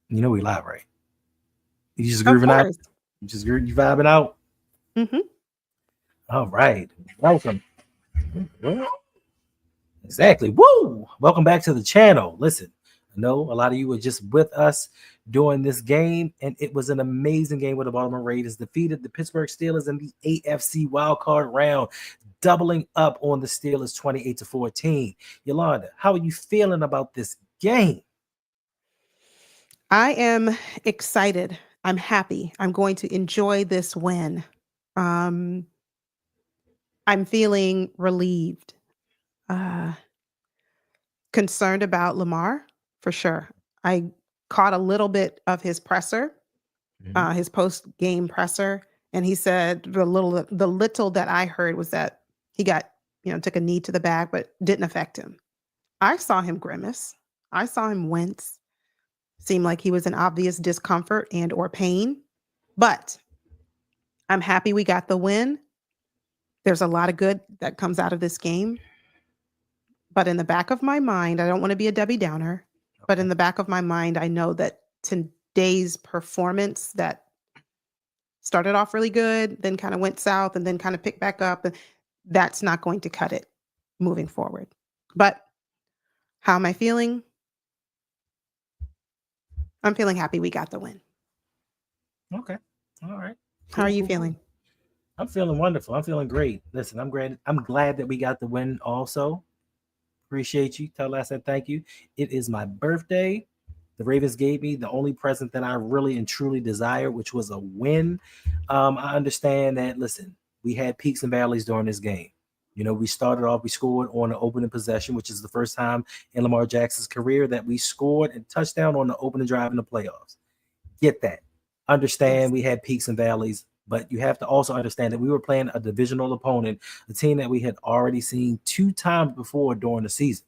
You know we live, right? You just Of grooving out? course. You vibing out? Hmm. All right. Welcome. Exactly. Woo! Welcome back to the channel. Listen, I know a lot of you were just with us during this game, and it was an amazing game where the Baltimore Ravens defeated the Pittsburgh Steelers in the AFC wildcard round, doubling up on the Steelers 28-14. Yolanda, how are you feeling about this game? I am excited. I'm happy. I'm going to enjoy this win. Um, I'm feeling relieved, uh, concerned about Lamar for sure. I caught a little bit of his presser, Mhm. his post game presser, and he said the little that I heard was that he got took a knee to the back, but didn't affect him. I saw him grimace. I saw him wince. Seemed like he was in obvious discomfort and or pain, but I'm happy we got the win. There's a lot of good that comes out of this game, but in the back of my mind, I don't want to be a Debbie Downer, but in the back of my mind, I know that today's performance that started off really good, then kind of went south and then kind of picked back up, and that's not going to cut it moving forward. But how am I feeling? I'm feeling happy we got the win. Okay. All right. How are Cool, you cool, cool. feeling? I'm feeling wonderful. I'm feeling great. Listen, I'm glad that we got the win also. Appreciate you. Tell us I said thank you. It is my birthday. The Ravens gave me the only present that I really and truly desired, which was a win. I understand that, listen, we had peaks and valleys during this game. We started off, we scored on the opening possession, which is the first time in Lamar Jackson's career that we scored a touchdown on the opening drive in the playoffs. Get that. Yes. Understand we had peaks and valleys, but you have to also understand that we were playing a divisional opponent, a team that we had already seen two times before during the season.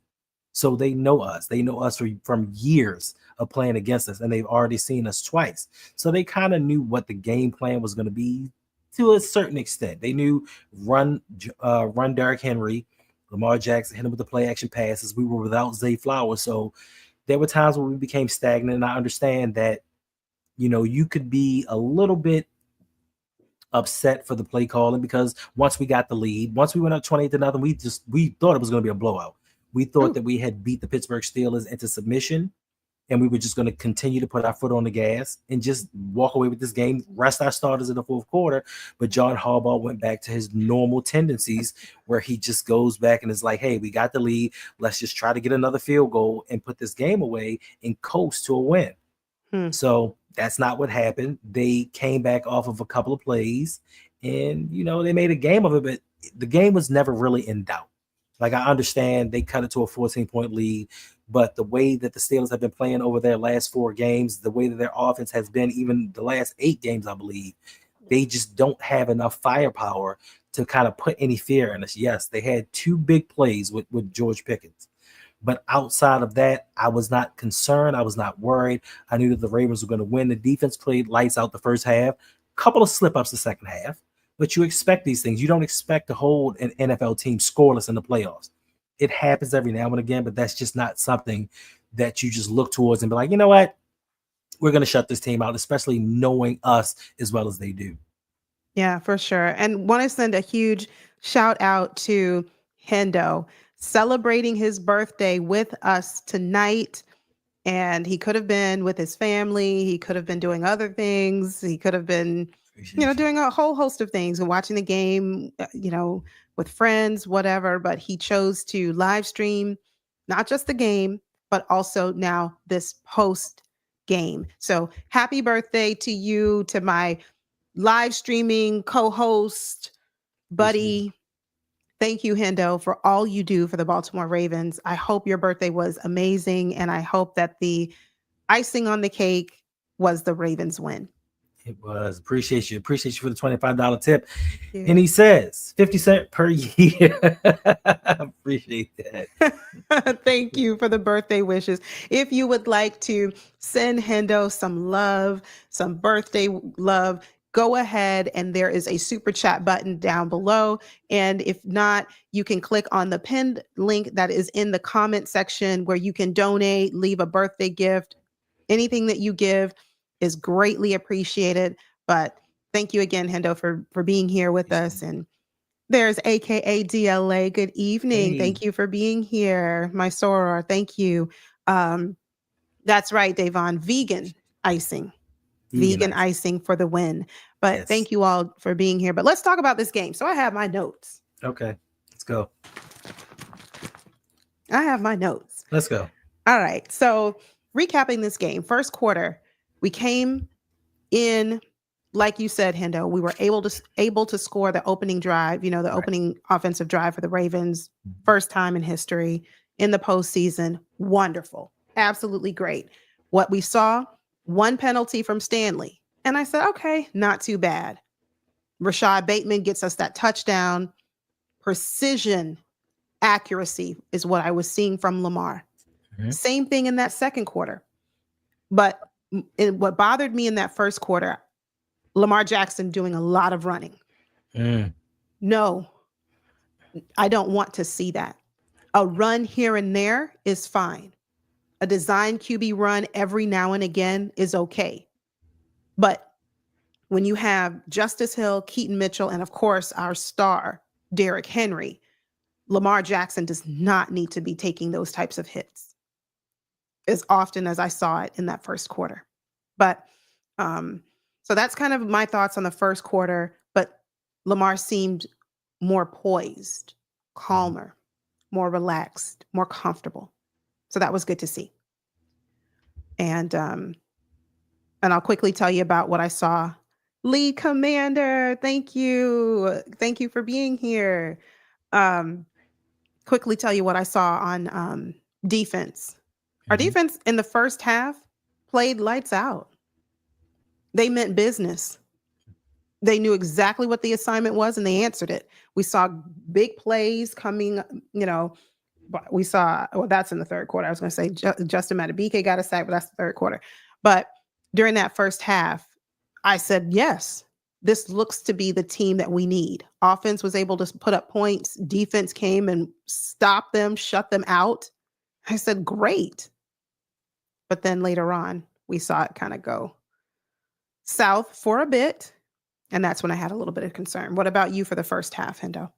So they know us. They know us from years of playing against us, and they've already seen us twice. So they kind of knew what the game plan was going to be to a certain extent. They knew run Derrick Henry, Lamar Jackson hit him with the play action passes. We were without Zay Flowers, so there were times where we became stagnant. And I understand that you could be a little bit upset for the play calling because once we got the lead, once we went up 28-0, we thought it was going to be a blowout. We thought Ooh. that we had beat the Pittsburgh Steelers into submission, and we were just going to continue to put our foot on the gas and just walk away with this game, rest our starters in the fourth quarter. But John Harbaugh went back to his normal tendencies where he just goes back and is like, hey, we got the lead. Let's just try to get another field goal and put this game away and coast to a win. Hmm. So that's not what happened. They came back off of a couple of plays and, they made a game of it, but the game was never really in doubt. Like, I understand they cut it to a 14-point lead, but the way that the Steelers have been playing over their last four games, the way that their offense has been, even the last 8 games, I believe, they just don't have enough firepower to kind of put any fear in us. Yes, they had two big plays with George Pickens. But outside of that, I was not concerned. I was not worried. I knew that the Ravens were going to win. The defense played lights out the first half, couple of slip ups the second half. But you expect these things. You don't expect to hold an NFL team scoreless in the playoffs. It happens every now and again, but that's just not something that you just look towards and be like, you know what? We're going to shut this team out, especially knowing us as well as they do. Yeah, for sure. And want to send a huge shout out to Hendo celebrating his birthday with us tonight. And he could have been with his family. He could have been doing other things. He could have been, Appreciate you. doing a whole host of things and watching the game, with friends, whatever. But he chose to live stream not just the game, but also now this post game. So happy birthday to you, to my live streaming co-host, Appreciate you. buddy. Thank you, Hendo, for all you do for the Baltimore Ravens. I hope your birthday was amazing, and I hope that the icing on the cake was the Ravens win. It was. Appreciate you. Appreciate you for the $25 tip. Thank And you. he says 50 cents per year. Appreciate that. Thank you for the birthday wishes. If you would like to send Hendo some love, some birthday love, go ahead and there is a super chat button down below. And if not, you can click on the pinned link that is in the comment section where you can donate, leave a birthday gift. Anything that you give is greatly appreciated. But thank you again, Hendo, for being here with us. And there's AKA DLA. Good evening. Hey, Thank you for being here. My soror, thank you. That's right, Davon. Vegan icing. vegan Vegan ice. icing for the win. But Yes. thank you all for being here. But let's talk about this game. So I have my notes. Okay. Let's go. I have my notes. Let's go. All right. So recapping this game, first quarter, we came in, like you said, Hendo, we were able to score the opening drive, the Right. opening offensive drive for the Ravens, first time in history in the postseason. Wonderful. Absolutely great. What we saw, one penalty from Stanley. And I said, okay, not too bad. Rashad Bateman gets us that touchdown. Precision, accuracy is what I was seeing from Lamar. Mhm. Same thing in that second quarter. But what bothered me in that first quarter, Lamar Jackson doing a lot of running. Mm. No, I don't want to see that. A run here and there is fine. A design QB run every now and again is okay. But when you have Justice Hill, Keaton Mitchell, and of course our star, Derrick Henry, Lamar Jackson does not need to be taking those types of hits as often as I saw it in that first quarter. But so that's kind of my thoughts on the first quarter. But Lamar seemed more poised, calmer, more relaxed, more comfortable. So that was good to see. And I'll quickly tell you about what I saw. Lead Commander, thank you. Thank you for being here. Quickly tell you what I saw on defense. Our Mhm. defense in the first half played lights out. They meant business. They knew exactly what the assignment was and they answered it. We saw big plays coming, we saw, well, that's in the third quarter. I was going to say Justin Matabike got a sack, but that's the third quarter. But during that first half, I said, yes, this looks to be the team that we need. Offense was able to put up points. Defense came and stopped them, shut them out. I said, great. But then later on, we saw it kind of go south for a bit. And that's when I had a little bit of concern. What about you for the first half, Hendo?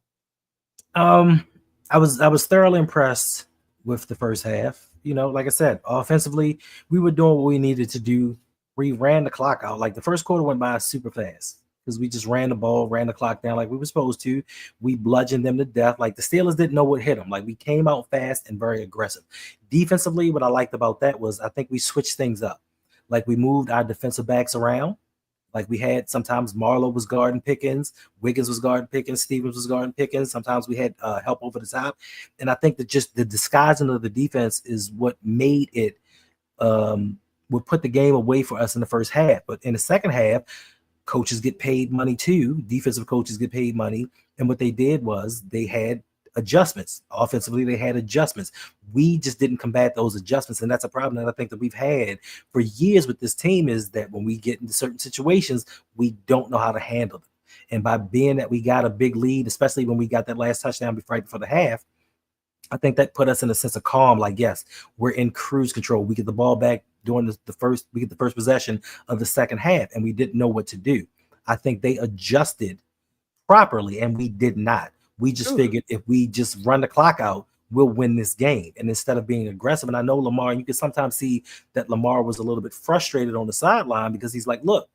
Um, I was thoroughly impressed with the first half. Like I said, offensively, we were doing what we needed to do. We ran the clock out. Like the first quarter went by super fast because we just ran the ball, ran the clock down like we were supposed to. We bludgeoned them to death. Like the Steelers didn't know what hit them. Like we came out fast and very aggressive. Defensively, what I liked about that was I think we switched things up. Like we moved our defensive backs around. Like we had sometimes Marlowe was guarding Pickens, Wiggins was guarding Pickens, Stevens was guarding Pickens. Sometimes we had help over the top, and I think that just the disguising of the defense is what made it would put the game away for us in the first half. But in the second half, coaches get paid money too. Defensive coaches get paid money, and what they did was they had adjustments. Offensively, they had adjustments. We just didn't combat those adjustments, and that's a problem that I think that we've had for years with this team is that when we get into certain situations, we don't know how to handle them. And by being that we got a big lead, especially when we got that last touchdown right before the half, I think that put us in a sense of calm. Like, yes, we're in cruise control. We get the ball back during we get the first possession of the second half, and we didn't know what to do. I think they adjusted properly, and we did not. We just figured if we just run the clock out, we'll win this game. And instead of being aggressive, and I know Lamar, and you can sometimes see that Lamar was a little bit frustrated on the sideline because he's like, look,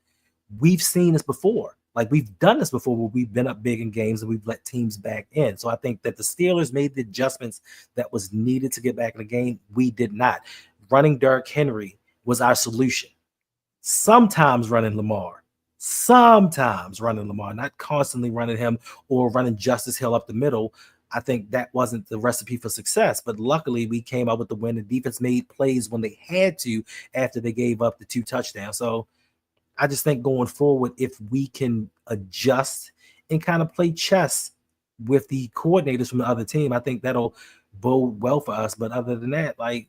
we've seen this before. Like we've done this before where we've been up big in games and we've let teams back in. So I think that the Steelers made the adjustments that was needed to get back in the game. We did not. Running Derrick Henry was our solution. Sometimes running Lamar, not constantly running him or running Justice Hill up the middle. I think that wasn't the recipe for success. But luckily, we came out with the win. The defense made plays when they had to after they gave up the 2 touchdowns. So I just think going forward, if we can adjust and kind of play chess with the coordinators from the other team, I think that'll bode well for us. But other than that, like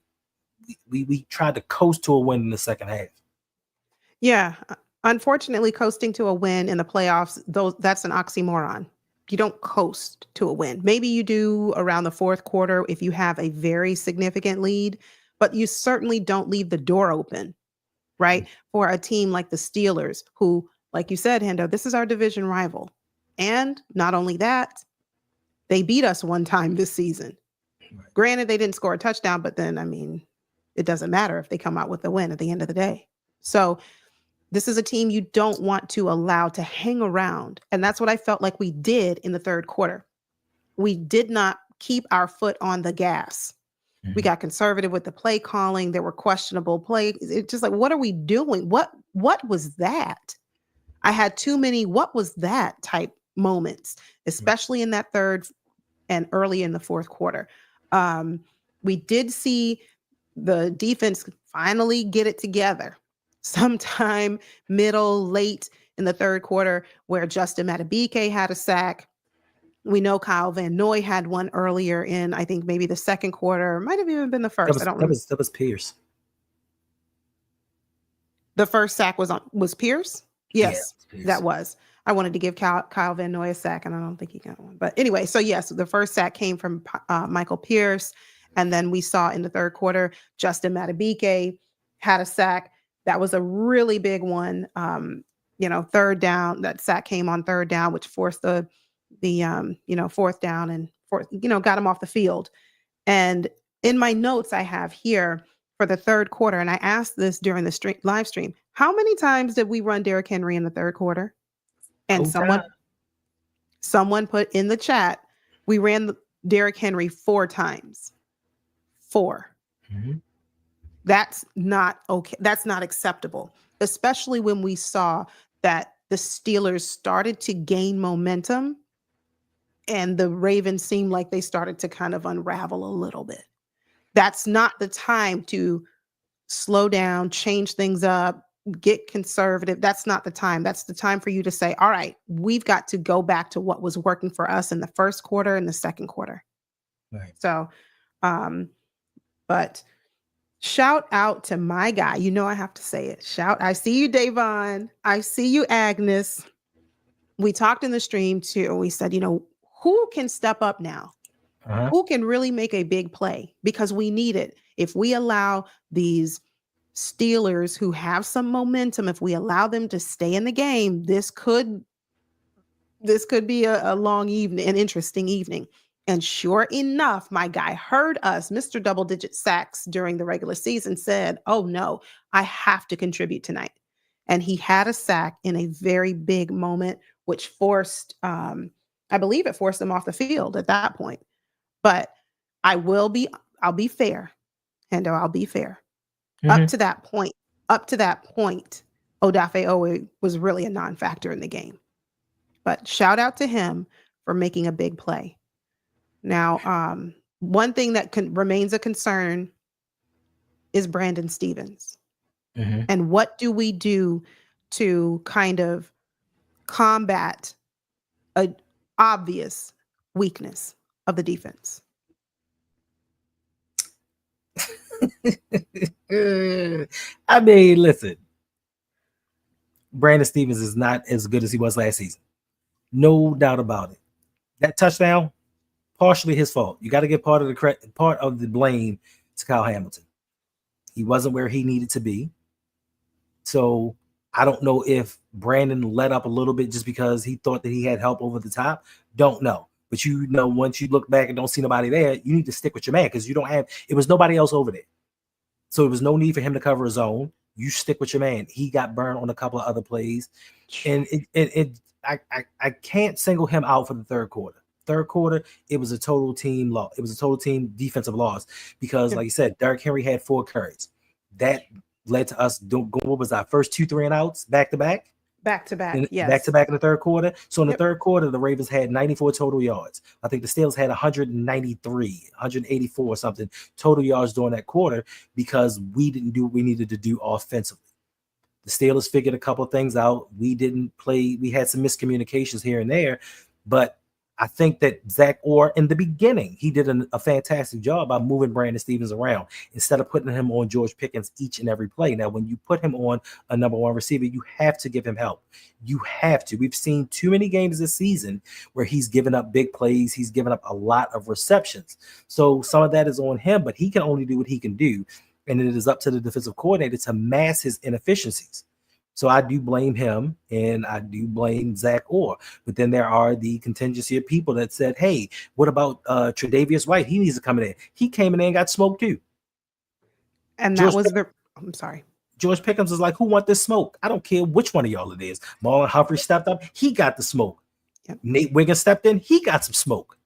we tried to coast to a win in the second half. Yeah, unfortunately, coasting to a win in the playoffs, that's an oxymoron. You don't coast to a win. Maybe you do around the fourth quarter if you have a very significant lead, but you certainly don't leave the door open, right? For a team like the Steelers, who, like you said, Hendo, this is our division rival. And not only that, they beat us one time this season. Right. Granted, they didn't score a touchdown, but then, I mean, it doesn't matter if they come out with a win at the end of the day. So this is a team you don't want to allow to hang around. And that's what I felt like we did in the third quarter. We did not keep our foot on the gas. We got conservative with the play calling. There were questionable plays. It's just like, what are we doing? What was that? I had too many what was that type moments, especially in that third and early in the fourth quarter. We did see the defense finally get it together sometime middle, late in the third quarter, where Justin Madubuike had a sack. We know Kyle Van Noy had one earlier in, I think, maybe the second quarter. Might have even been the first. I don't remember. That was Pierce. The first sack was Pierce? Yes, Yeah, Pierce. that was. I wanted to give Kyle Van Noy a sack, and I don't think he got one. But anyway, so yes, the first sack came from Michael Pierce. And then we saw in the third quarter, Justin Madubuike had a sack. That was a really big one. Third down, that sack came on third down, which forced the fourth down and got him off the field. And in my notes I have here for the third quarter, and I asked this during the live stream, how many times did we run Derrick Henry in the third quarter? And someone put in the chat, we ran Derrick Henry 4 times. 4. Mm-hmm. That's not okay. That's not acceptable, especially when we saw that the Steelers started to gain momentum and the Ravens seemed like they started to kind of unravel a little bit. That's not the time to slow down, change things up, get conservative. That's not the time. That's the time for you to say, all right, we've got to go back to what was working for us in the first quarter and the second quarter. Right. So, but shout out to my guy. You know I have to say it. I see you, Davon. I see you, Agnes. We talked in the stream too. We said, who can step up now? Uh-huh. Who can really make a big play? Because we need it. If we allow these Steelers who have some momentum, if we allow them to stay in the game, this could be a long evening, an interesting evening. And sure enough, my guy heard us, Mr. Double Digit Sacks during the regular season, said, oh no, I have to contribute tonight. And he had a sack in a very big moment, which forced, I believe it forced him off the field at that point. But I'll be fair, Hendo, I'll be fair. Mm-hmm. Up to that point, Odafe Owe was really a non-factor in the game. But shout out to him for making a big play. Now, one thing that remains a concern is Brandon Stevens. Mm-hmm. And what do we do to kind of combat an obvious weakness of the defense? I mean, listen, Brandon Stevens is not as good as he was last season. No doubt about it. That touchdown, partially his fault. You got to give part of the blame to Kyle Hamilton. He wasn't where he needed to be. So I don't know if Brandon let up a little bit just because he thought that he had help over the top. Don't know. But once you look back and don't see nobody there, you need to stick with your man because it was nobody else over there. So there was no need for him to cover his own. You stick with your man. He got burned on a couple of other plays. And I can't single him out for the third quarter. Third quarter, it was a total team loss. It was a total team defensive loss because, like you said, Derrick Henry had 4 carries. That led to us doing what was our first 2 3-and-outs back to back. Yes. Back to back in the third quarter. So in the third quarter, the Ravens had 94 total yards. I think the Steelers had 193, 184 or something total yards during that quarter because we didn't do what we needed to do offensively. The Steelers figured a couple of things out. We didn't play. We had some miscommunications here and there, but I think that Zach Orr in the beginning, he did a fantastic job by moving Brandon Stevens around instead of putting him on George Pickens each and every play. Now, when you put him on a number one receiver, you have to give him help. You have to. We've seen too many games this season where he's given up big plays. He's given up a lot of receptions. So some of that is on him, but he can only do what he can do. And it is up to the defensive coordinator to mask his inefficiencies. So I do blame him and I do blame Zach Orr. But then there are the contingency of people that said, hey, what about Tre'Davious White? He needs to come in. He came in and got smoked too. And that George, was the, I'm sorry. George Pickens was like, who want this smoke? I don't care which one of y'all it is. Marlon Humphrey stepped up. He got the smoke. Yep. Nate Wiggins stepped in. He got some smoke.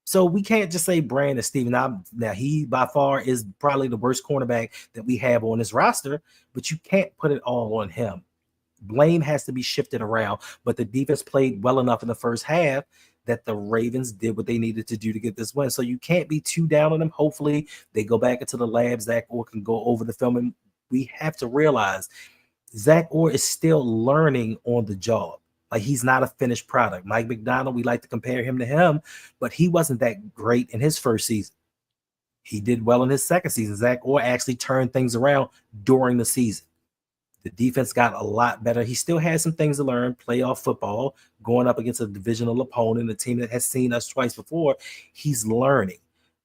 So we can't just say Brandon Stevens. Now, he by far is probably the worst cornerback that we have on this roster, but you can't put it all on him. Blame has to be shifted around, but the defense played well enough in the first half that the Ravens did what they needed to do to get this win. So you can't be too down on them. Hopefully they go back into the lab. Zach Orr can go over the film, and we have to realize Zach Orr is still learning on the job. Like, he's not a finished product. Mike McDonald, we like to compare him to him, but he wasn't that great in his first season. He did well in his second season. Zach Orr actually turned things around during the season. The defense got a lot better. He still has some things to learn, playoff football, going up against a divisional opponent, a team that has seen us twice before. He's learning.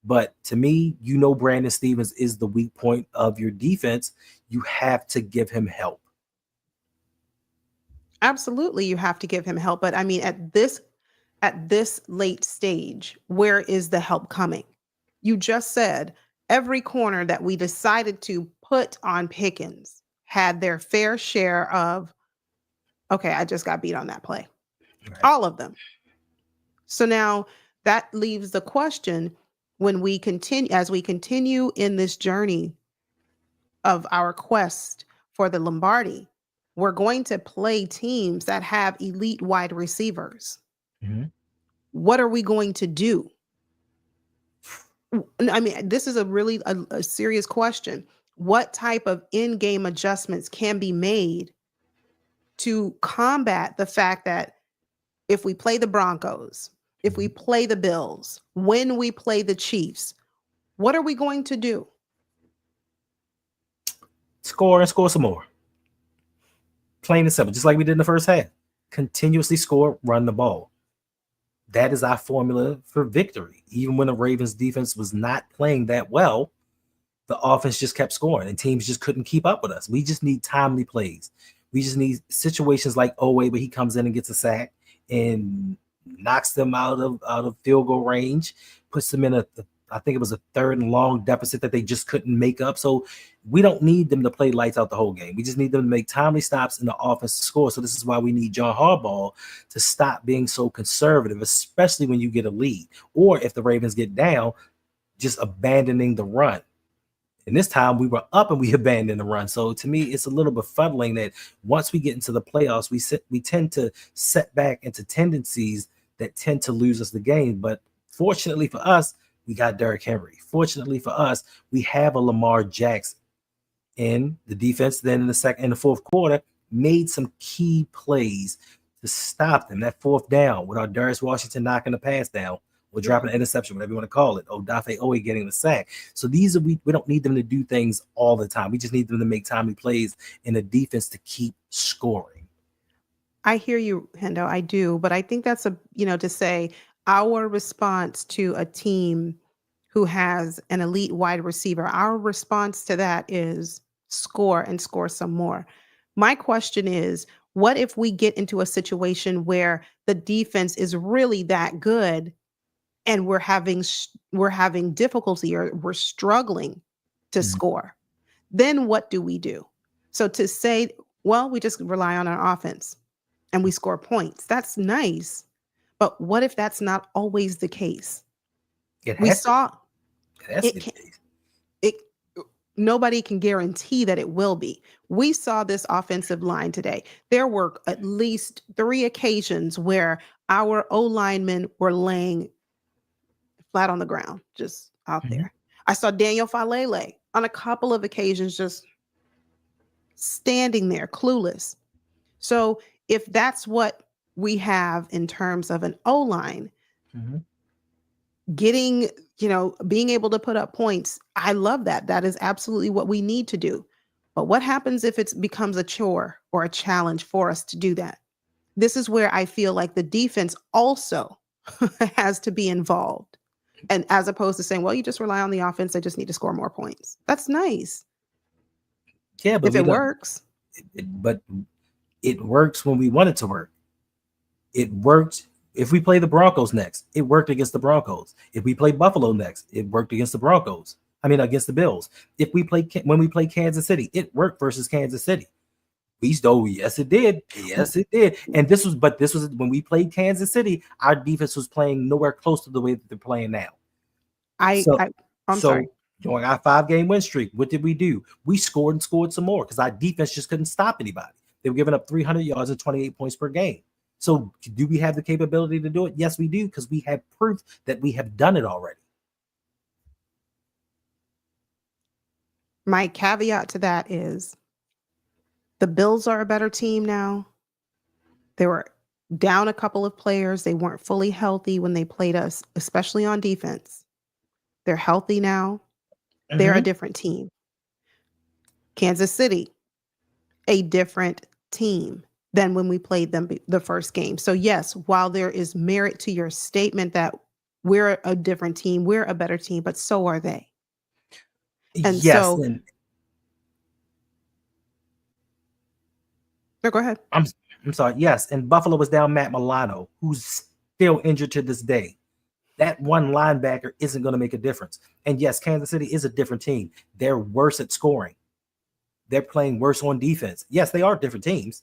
But to me, Brandon Stevens is the weak point of your defense. You have to give him help. Absolutely, you have to give him help. But I mean, at this late stage, where is the help coming? You just said every corner that we decided to put on Pickens had their fair share of, okay, I just got beat on that play. Right. All of them. So now that leaves the question, as we continue in this journey of our quest for the Lombardi, we're going to play teams that have elite wide receivers. Mm-hmm. What are we going to do? I mean, this is a really a serious question. What type of in-game adjustments can be made to combat the fact that if we play the Broncos, if we play the Bills, when we play the Chiefs, what are we going to do? Score and score some more. Plain and simple, just like we did in the first half. Continuously score, run the ball. That is our formula for victory. Even when the Ravens defense was not playing that well, the offense just kept scoring and teams just couldn't keep up with us. We just need timely plays. We just need situations like Oweh where he comes in and gets a sack and knocks them out of field goal range, puts them in I think it was a 3rd and long deficit that they just couldn't make up. So we don't need them to play lights out the whole game. We just need them to make timely stops in the offense to score. So this is why we need John Harbaugh to stop being so conservative, especially when you get a lead. Or if the Ravens get down, just abandoning the run. And this time we were up and we abandoned the run. So to me, it's a little befuddling that once we get into the playoffs, we tend to set back into tendencies that tend to lose us the game. But fortunately for us, we got Derrick Henry. Fortunately for us, we have a Lamar Jackson. And the defense then in the fourth quarter made some key plays to stop them. That 4th down without Darius Washington knocking the pass down or dropping an interception, whatever you want to call it. Odafe Oweh getting the sack. So we don't need them to do things all the time. We just need them to make timely plays in the defense to keep scoring. I hear you, Hendo. I do. But I think that's to say our response to a team who has an elite wide receiver, our response to that is score and score some more. My question is, what if we get into a situation where the defense is really that good and we're having difficulty or we're struggling to score? Then what do we do? So to say, well, we just rely on our offense and we score points. That's nice. But what if that's not always the case? Nobody can guarantee that it will be. We saw this offensive line today. There were at least 3 occasions where our O-linemen were laying flat on the ground, just out there. I saw Daniel Falele on a couple of occasions just standing there, clueless. So if that's what we have in terms of an O-line, Mhm. Getting, being able to put up points. I love that. That is absolutely what we need to do. But what happens if it becomes a chore or a challenge for us to do that? This is where I feel like the defense also has to be involved. And as opposed to saying, well, you just rely on the offense, they just need to score more points. That's nice Yeah, but if we it don't. works. But it works when we want it to work. It worked if we play the Broncos next. It worked against the Broncos. If we play Buffalo next, it worked against the Broncos. I mean, against the Bills. If we play when we play Kansas City, it worked versus Kansas City. We stole. Yes, it did. Yes, it did. And this was when we played Kansas City. Our defense was playing nowhere close to the way that they're playing now. I, So, I I'm sorry. so during our 5-game win streak, what did we do? We scored and scored some more because our defense just couldn't stop anybody. They were giving up 300 yards and 28 points per game. So, do we have the capability to do it? Yes, we do, because we have proof that we have done it already. My caveat to that is the Bills are a better team now. They were down a couple of players. They weren't fully healthy when they played us, especially on defense. They're healthy now. They're a Mhm. different team. Kansas City, a different team than when we played them the first game. So yes, while there is merit to your statement that we're a different team, we're a better team, but so are they. And Yes, so, and no, go ahead. I'm I'm sorry. Yes, and Buffalo was down Matt Milano, who's still injured to this day. That one linebacker isn't going to make a difference. And yes, Kansas City is a different team. They're worse at scoring. They're playing worse on defense. Yes, they are different teams.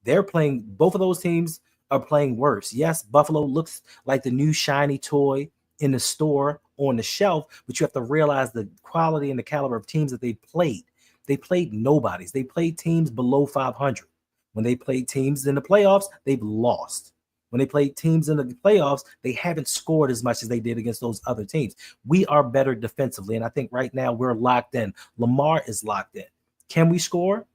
They're playing, both of those teams are playing worse. Yes, Buffalo looks like the new shiny toy in the store on the shelf, but you have to realize the quality and the caliber of teams that they played. They played nobodies. They played teams below 500. When they played teams in the playoffs, they've lost. When they played teams in the playoffs, they haven't scored as much as they did against those other teams. We are better defensively, and I think right now we're locked in. Lamar is locked in. Can we score?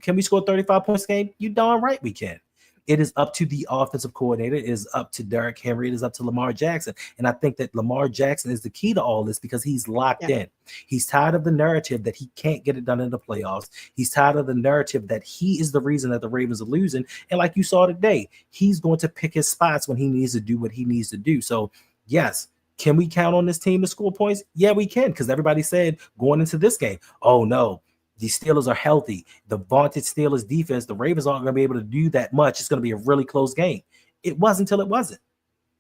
Can we score 35 points a game? You darn right we can. It is up to the offensive coordinator. It is up to Derrick Henry. It is up to Lamar Jackson. And I think that Lamar Jackson is the key to all this because he's locked Yeah. in. He's tired of the narrative that he can't get it done in the playoffs. He's tired of the narrative that he is the reason that the Ravens are losing. And like you saw today, he's going to pick his spots when he needs to do what he needs to do. So, yes, can we count on this team to score points? Yeah, we can, because everybody said going into this game, oh no, the Steelers are healthy. The vaunted Steelers defense, the Ravens aren't going to be able to do that much. It's going to be a really close game. It was until it wasn't.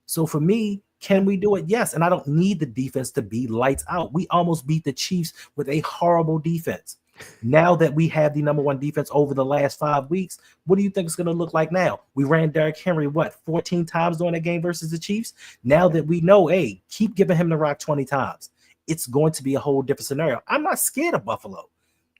So for me, Yeah. can we do it? Yes. And I don't need the defense to be lights out. We almost beat the Chiefs with a horrible defense. Now that we have the number one defense over the last 5 weeks, what do you think it's going to look like now? We ran Derrick Henry, 14 times during that game versus the Chiefs? Now that we know, hey, keep giving him the rock 20 times, it's going to be a whole different scenario. I'm not scared of Buffalo.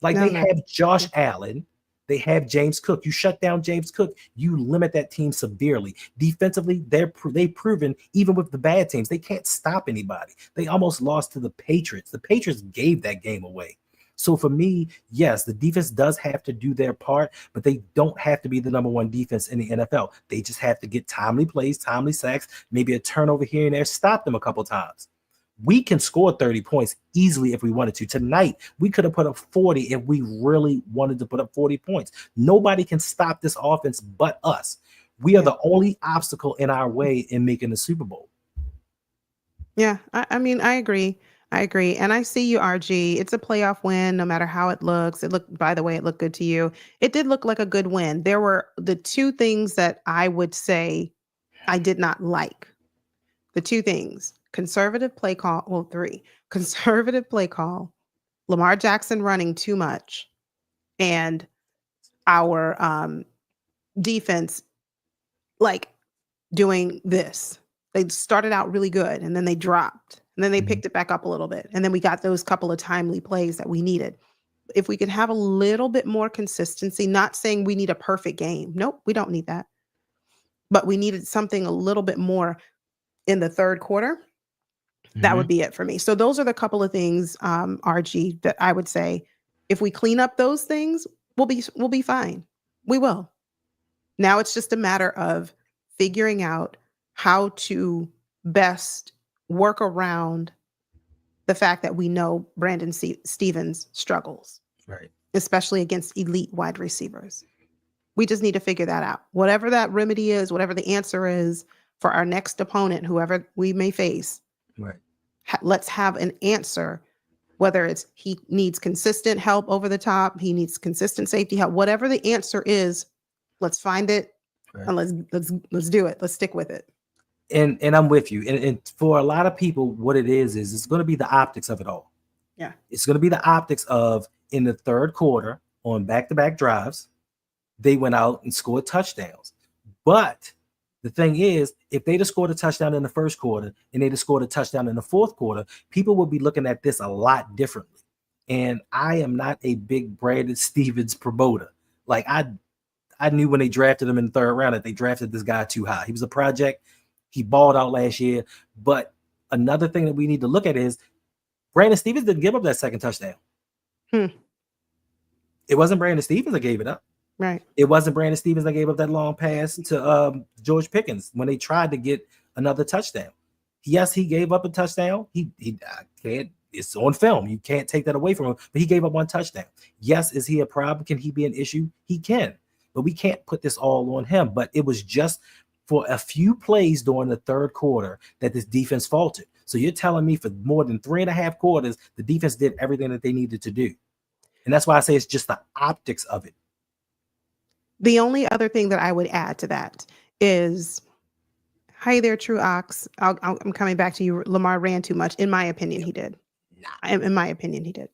Like, No, they no. have Josh Yeah. Allen. They have James Cook. You shut down James Cook, you limit that team severely. Defensively, they've proven, even with the bad teams, they can't stop anybody. They almost lost to the Patriots. The Patriots gave that game away. So for me, yes, the defense does have to do their part, but they don't have to be the number one defense in the NFL. They just have to get timely plays, timely sacks, maybe a turnover here and there, stop them a couple times. We can score 30 points easily if we wanted to. Tonight, we could have put up 40 if we really wanted to put up 40 points. Nobody can stop this offense but us. We are Yeah. the only obstacle in our way in making the Super Bowl. Yeah. I mean, I agree. I agree. And I see you, RG. It's a playoff win, no matter how it looks. It looked, by the way, it looked good to you. It did look like a good win. There were the two things that I would say I did not like. The two things: conservative play call. Well, three: conservative play call, Lamar Jackson running too much, and our defense like doing this. They started out really good and then they dropped and then they Mhm. picked it back up a little bit. And then we got those couple of timely plays that we needed. If we could have a little bit more consistency, not saying we need a perfect game. Nope, we don't need that. But we needed something a little bit more in the third quarter. That would Mhm. be it for me. So those are the couple of things, RG, that I would say if we clean up those things, we'll be fine. We will. Now it's just a matter of figuring out how to best work around the fact that we know Brandon Stevens struggles, Right. especially against elite wide receivers. We just need to figure that out. Whatever that remedy is, whatever the answer is for our next opponent, whoever we may face, Right. let's have an answer. Whether it's he needs consistent help over the top, he needs consistent safety help, whatever the answer is, let's find it Right. and let's do it. Let's stick with it. And I'm with you. And for a lot of people, what it is it's going to be the optics of it all. Yeah. It's going to be the optics of in the third quarter on back-to-back drives, they went out and scored touchdowns. But the thing is, if they'd have scored a touchdown in the first quarter and they'd have scored a touchdown in the fourth quarter, people would be looking at this a lot differently. And I am not a big Brandon Stevens promoter. Like I knew when they drafted him in the third round that they drafted this guy too high. He was a project. He balled out last year. But another thing that we need to look at is Brandon Stevens didn't give up that second touchdown. It wasn't Brandon Stevens that gave it up. Right. It wasn't Brandon Stevens that gave up that long pass to George Pickens when they tried to get another touchdown. Yes, he gave up a touchdown. He can't. It's on film. You can't take that away from him. But he gave up one touchdown. Yes, is he a problem? Can he be an issue? He can. But we can't put this all on him. But it was just for a few plays during the third quarter that this defense faltered. So you're telling me for more than 3.5 quarters, the defense did everything that they needed to do. And that's why I say it's just the optics of it. The only other thing that I would add to that is, hi there, True Ox. I'm coming back to you. Lamar ran too much. In my opinion, he did. In my opinion, he did.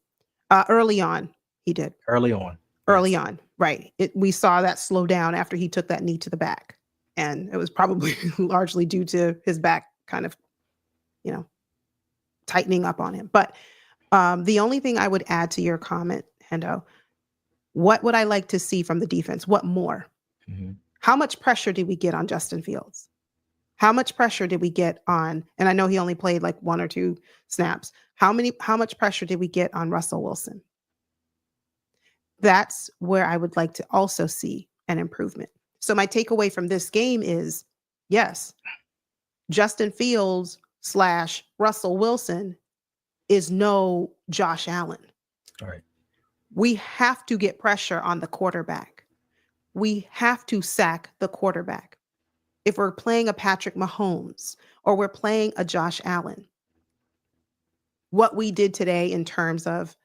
Early on, he did. Early on. Right. We saw that slow down after he took that knee to the back. And it was probably largely due to his back kind of, tightening up on him. But the only thing I would add to your comment, Hendo, what would I like to see from the defense? What more? Mm-hmm. How much pressure did we get on Justin Fields? How much pressure did we get on, and I know he only played like 1 or 2 snaps. How much pressure did we get on Russell Wilson? That's where I would like to also see an improvement. So my takeaway from this game is, yes, Justin Fields / Russell Wilson is no Josh Allen. All right. We have to get pressure on the quarterback. We have to sack the quarterback. If we're playing a Patrick Mahomes or we're playing a Josh Allen, what we did today in terms of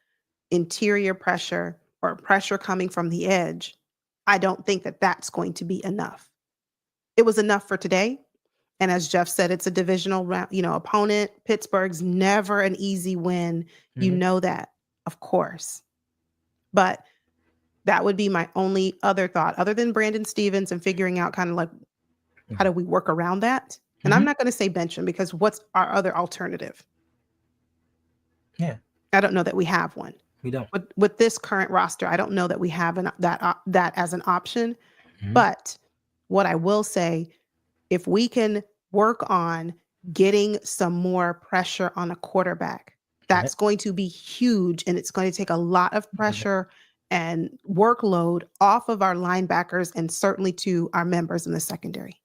interior pressure or pressure coming from the edge, I don't think that that's going to be enough. It was enough for today. And as Jeff said, it's a divisional opponent. Pittsburgh's never an easy win. Mm-hmm. You know that, of course. But that would be my only other thought, other than Brandon Stevens and figuring out kind of like, how do we work around that? And I'm not going to say bench him because what's our other alternative? Yeah. I don't know that we have one. We don't. With this current roster, I don't know that we have that as an option. Mm-hmm. But what I will say, if we can work on getting some more pressure on a quarterback, that's going to be huge. And it's going to take a lot of pressure and workload off of our linebackers and certainly to our members in the secondary.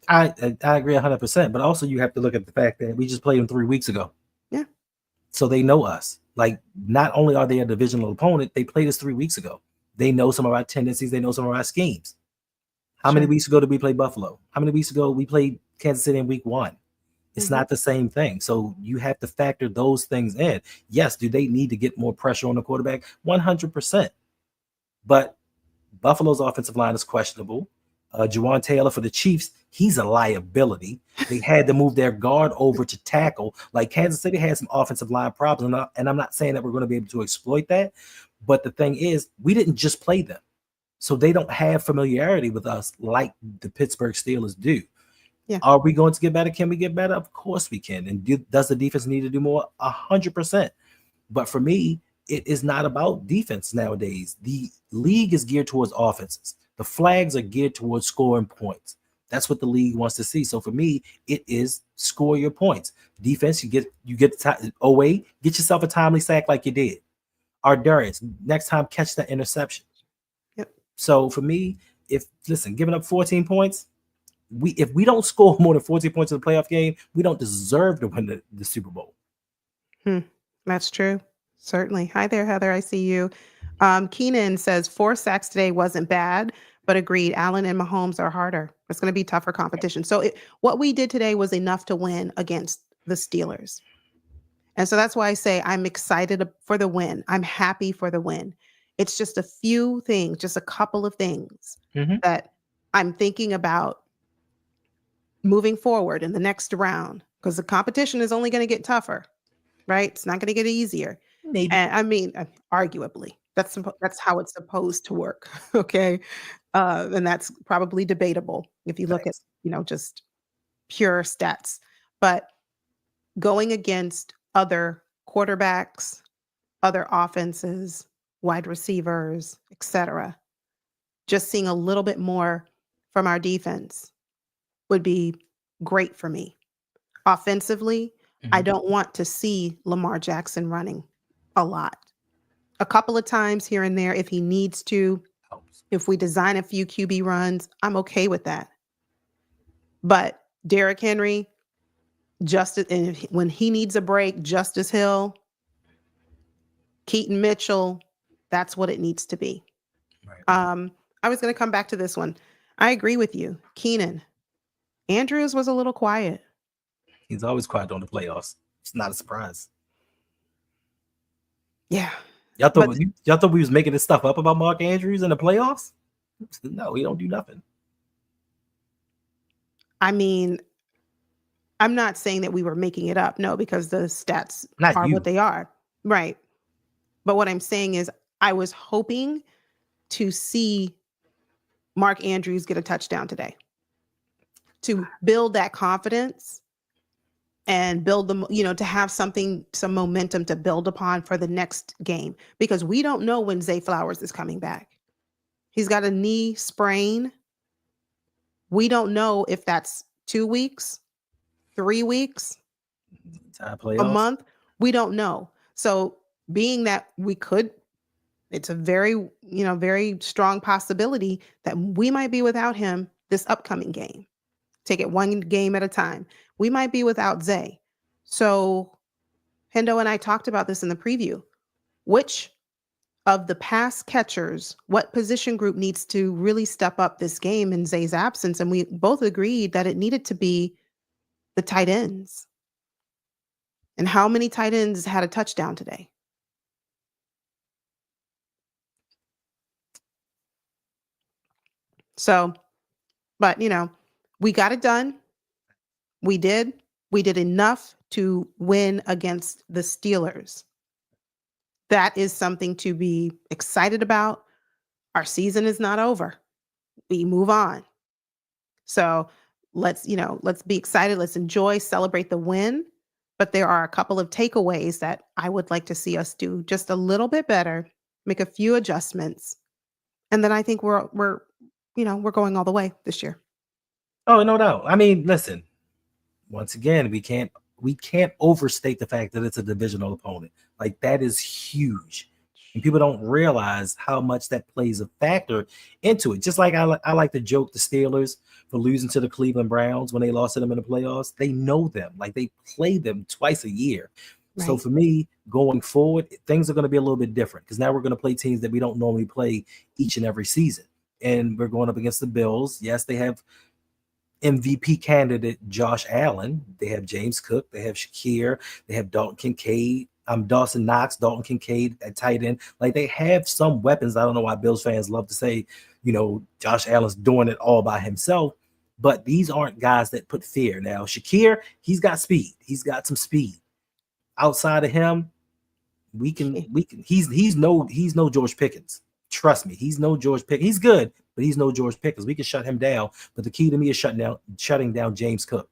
I agree 100%. But also you have to look at the fact that we just played them 3 weeks ago. Yeah. So they know us. Like, not only are they a divisional opponent, they played us 3 weeks ago. They know some of our tendencies. They know some of our schemes. How many weeks ago did we play Buffalo? How many weeks ago we played Kansas City in week 1? It's not the same thing. So you have to factor those things in. Yes, do they need to get more pressure on the quarterback? 100%. But Buffalo's offensive line is questionable. Juwan Taylor for the Chiefs, he's a liability. They had to move their guard over to tackle. Like, Kansas City had some offensive line problems, and I'm not saying that we're going to be able to exploit that. But the thing is, we didn't just play them. So they don't have familiarity with us like the Pittsburgh Steelers do. Yeah. Are we going to get better? Can we get better? Of course we can. And does the defense need to do more? 100%. But for me, it is not about defense nowadays. The league is geared towards offenses. The flags are geared towards scoring points. That's what the league wants to see. So for me, it is score your points. Defense, you get get yourself a timely sack like you did. Ardarius, next time catch that interception. Yep. So for me, giving up 14 points, if we don't score more than 14 points in the playoff game, we don't deserve to win the Super Bowl. That's true. Certainly. Hi there, Heather. I see you. Keenan says 4 sacks today wasn't bad, but agreed. Allen and Mahomes are harder. It's going to be tougher competition. So what we did today was enough to win against the Steelers. And so that's why I say I'm excited for the win. I'm happy for the win. It's just a few things, just a couple of things that I'm thinking about moving forward in the next round, because the competition is only going to get tougher, right? It's not going to get easier. Maybe. And I mean, arguably, that's how it's supposed to work. Okay. And that's probably debatable if you look at, just pure stats. But going against other quarterbacks, other offenses, wide receivers, etc., just seeing a little bit more from our defense would be great for me. Offensively, I don't want to see Lamar Jackson running a lot. A couple of times here and there if he needs to. If we design a few QB runs, I'm okay with that. But Derrick Henry, and when he needs a break, Justice Hill, Keaton Mitchell, that's what it needs to be. Right. I was going to come back to this one. I agree with you. Keenan, Andrews was a little quiet. He's always quiet during the playoffs. It's not a surprise. Yeah. Y'all thought we was making this stuff up about Mark Andrews in the playoffs? No, he don't do nothing. I mean, I'm not saying that we were making it up. No, because the stats are what they are. Right. But what I'm saying is I was hoping to see Mark Andrews get a touchdown today to build that confidence and build them, to have some momentum to build upon for the next game, because we don't know when Zay Flowers is coming back. He's got a knee sprain. We don't know if that's 2 weeks, 3 weeks, a month. We don't know. So being that it's a very, very strong possibility that we might be without him this upcoming game. Take it one game at a time. We might be without Zay. So Hendo and I talked about this in the preview. Which of the pass catchers, what position group needs to really step up this game in Zay's absence? And we both agreed that it needed to be the tight ends. And how many tight ends had a touchdown today? So, but we got it done. We did enough to win against the Steelers. That is something to be excited about. Our season is not over. We move on. So let's be excited. Let's enjoy, celebrate the win. But there are a couple of takeaways that I would like to see us do just a little bit better, make a few adjustments. And then I think we're going all the way this year. Oh, no doubt. I mean, listen, once again, we can't overstate the fact that it's a divisional opponent. Like, that is huge. And people don't realize how much that plays a factor into it. Just like I like to joke the Steelers for losing to the Cleveland Browns when they lost to them in the playoffs. They know them. Like, they play them twice a year. Right. So for me, going forward, things are going to be a little bit different, because now we're going to play teams that we don't normally play each and every season. And we're going up against the Bills. Yes, they have MVP candidate Josh Allen. They have James Cook. They have Shakir. They have Dawson Knox, Dalton Kincaid at tight end. Like, they have some weapons. I don't know why Bills fans love to say, Josh Allen's doing it all by himself. But these aren't guys that put fear. Now, Shakir, he's got speed. He's got some speed. Outside of him, he's no George Pickens. Trust me, he's no George Pickens. He's good, but he's no George Pickens. We can shut him down. But the key to me is shutting down James Cook.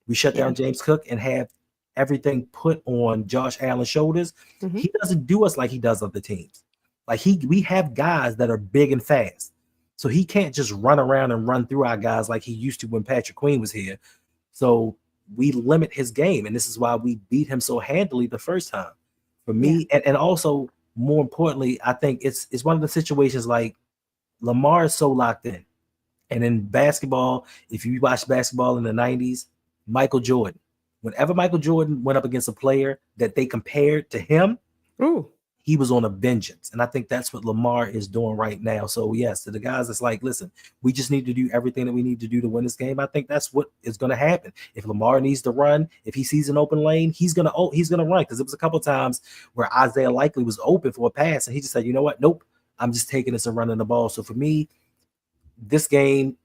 We shut down James Cook and have everything put on Josh Allen's shoulders. Mm-hmm. He doesn't do us like he does other teams. Like, we have guys that are big and fast. So he can't just run around and run through our guys like he used to when Patrick Queen was here. So we limit his game, and this is why we beat him so handily the first time. For me, and also, more importantly, I think it's one of the situations like Lamar is so locked in. And in basketball, if you watch basketball in the 90s, Michael Jordan, whenever Michael Jordan went up against a player that they compared to him, Ooh. he was on a vengeance. And I think that's what Lamar is doing right now. So, yes, to the guys, it's like, listen, we just need to do everything that we need to do to win this game. I think that's what is going to happen. If Lamar needs to run, if he sees an open lane, he's gonna run. Because it was a couple of times where Isaiah Likely was open for a pass, and he just said, you know what? Nope, I'm just taking this and running the ball. So for me, this game,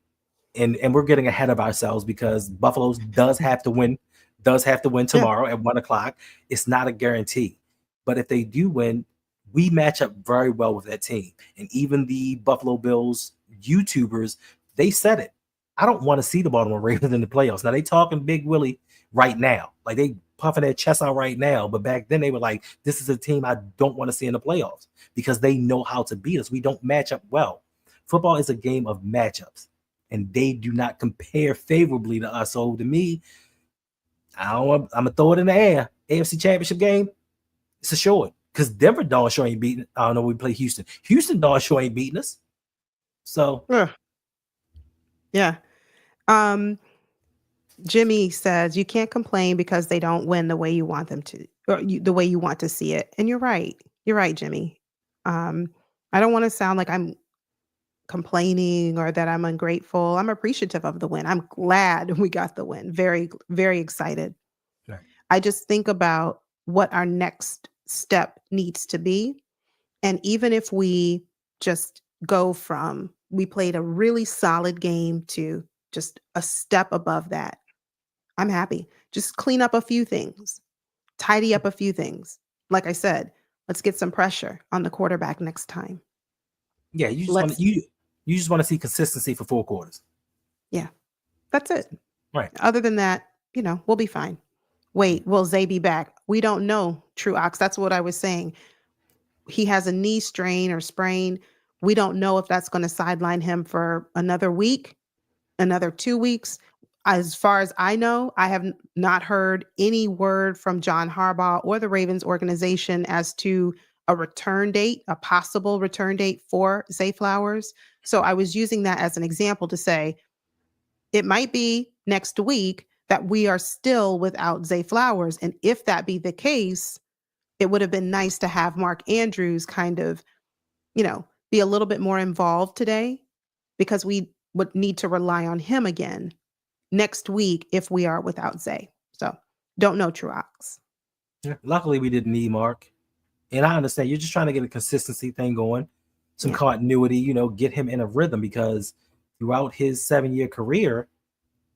and we're getting ahead of ourselves because Buffalo does have to win tomorrow at 1:00. It's not a guarantee. But if they do win, we match up very well with that team. And even the Buffalo Bills YouTubers, they said it. I don't want to see the Baltimore Ravens in the playoffs. Now they talking Big Willie right now. Like they puffing their chest out right now. But back then they were like, this is a team I don't want to see in the playoffs because they know how to beat us. We don't match up well. Football is a game of matchups, and they do not compare favorably to us. So to me, I'm gonna throw it in the air. AFC Championship game, it's a short because Denver darn sure ain't beating. I don't know. We play Houston. Houston darn sure ain't beating us. So yeah. Jimmy says you can't complain because they don't win the way you want them to, or the way you want to see it. And you're right. You're right, Jimmy. I don't want to sound like I'm complaining or that I'm ungrateful. I'm appreciative of the win. I'm glad we got the win. Very, very excited. Right. I just think about what our next step needs to be. And even if we just go from, we played a really solid game to just a step above that, I'm happy. Just clean up a few things, tidy up a few things. Like I said, let's get some pressure on the quarterback next time. Yeah, you just want to see consistency for 4 quarters. Yeah, that's it. Right. Other than that, we'll be fine. Wait, will Zay be back? We don't know, True Ox. That's what I was saying. He has a knee strain or sprain. We don't know if that's going to sideline him for another week, another 2 weeks. As far as I know, I have not heard any word from John Harbaugh or the Ravens organization as to a return date, a possible return date for Zay Flowers. So I was using that as an example to say it might be next week that we are still without Zay Flowers. And if that be the case, it would have been nice to have Mark Andrews kind of, be a little bit more involved today because we would need to rely on him again next week if we are without Zay. So don't know, Truax. Yeah. Luckily, we didn't need Mark. And I understand you're just trying to get a consistency thing going, some continuity, get him in a rhythm because throughout his 7-year career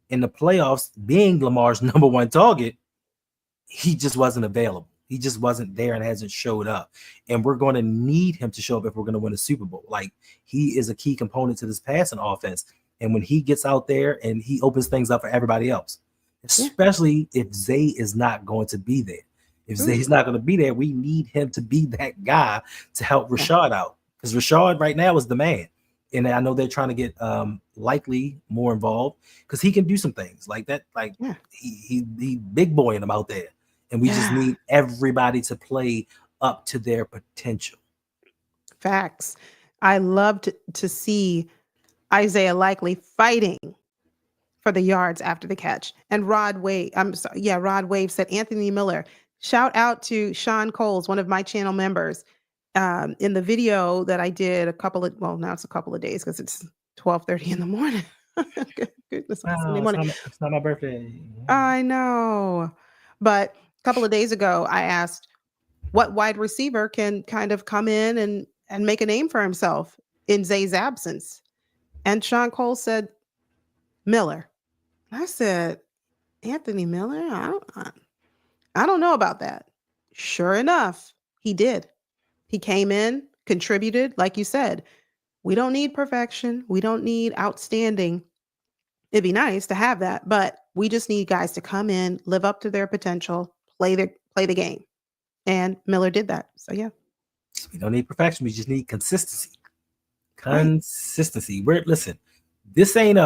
in the playoffs, being Lamar's number one target, he just wasn't available. He just wasn't there and hasn't showed up. And we're going to need him to show up if we're going to win a Super Bowl. Like, he is a key component to this passing offense. And when he gets out there and he opens things up for everybody else, especially if Zay is not going to be there. If Zay's not going to be there, we need him to be that guy to help Rashad out. Because Rashad right now is the man. And I know they're trying to get Likely more involved because he can do some things like that. Like he big boying him out there. And we just need everybody to play up to their potential. Facts. I loved to see Isaiah Likely fighting for the yards after the catch. And Rod Wave said, Anthony Miller, shout out to Sean Coles, one of my channel members. In the video that I did now it's a couple of days because it's 12:30 in the morning. Goodness, it's not my birthday. I know. But a couple of days ago, I asked what wide receiver can kind of come in and make a name for himself in Zay's absence. And Sean Cole said, Miller. I said, Anthony Miller? I don't know about that. Sure enough, he did. He came in, contributed, like you said. We don't need perfection. We don't need outstanding. It'd be nice to have that, but we just need guys to come in, live up to their potential, play the game. And Miller did that. So yeah. We don't need perfection. We just need consistency. Consistency. This ain't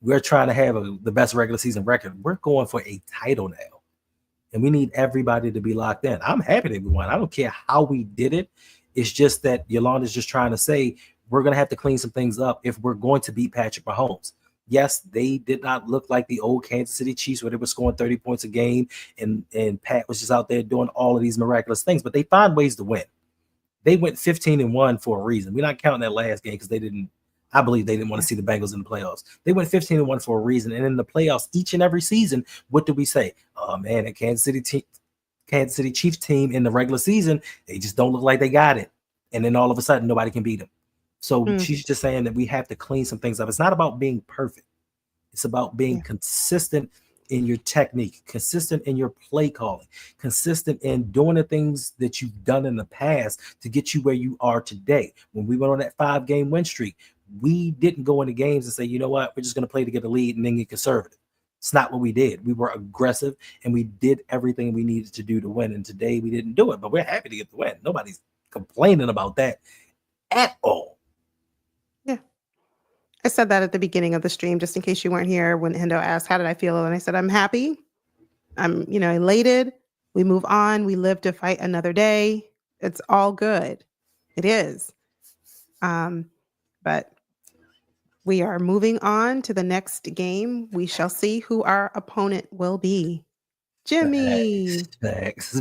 we're trying to have the best regular season record. We're going for a title now. And we need everybody to be locked in. I'm happy that we won. I don't care how we did it. It's just that Yolanda's just trying to say we're going to have to clean some things up if we're going to beat Patrick Mahomes. Yes, they did not look like the old Kansas City Chiefs where they were scoring 30 points a game and Pat was just out there doing all of these miraculous things, but they find ways to win. They went 15-1 for a reason. We're not counting that last game because I believe they didn't want to see the Bengals in the playoffs. They went 15-1 for a reason. And in the playoffs, each and every season, what do we say? Oh man, that Kansas City Chiefs team in the regular season, they just don't look like they got it. And then all of a sudden, nobody can beat them. So she's just saying that we have to clean some things up. It's not about being perfect. It's about being consistent in your technique, consistent in your play calling, consistent in doing the things that you've done in the past to get you where you are today. When we went on that 5-game win streak, we didn't go into games and say, you know what, we're just going to play to get a lead and then get conservative. It's not what we did. We were aggressive and we did everything we needed to do to win. And today we didn't do it, but we're happy to get the win. Nobody's complaining about that at all. Yeah. I said that at the beginning of the stream, just in case you weren't here when Hendo asked, how did I feel? And I said, I'm happy. I'm, elated. We move on. We live to fight another day. It's all good. It is. But we are moving on to the next game. We shall see who our opponent will be. Jimmy. Thanks.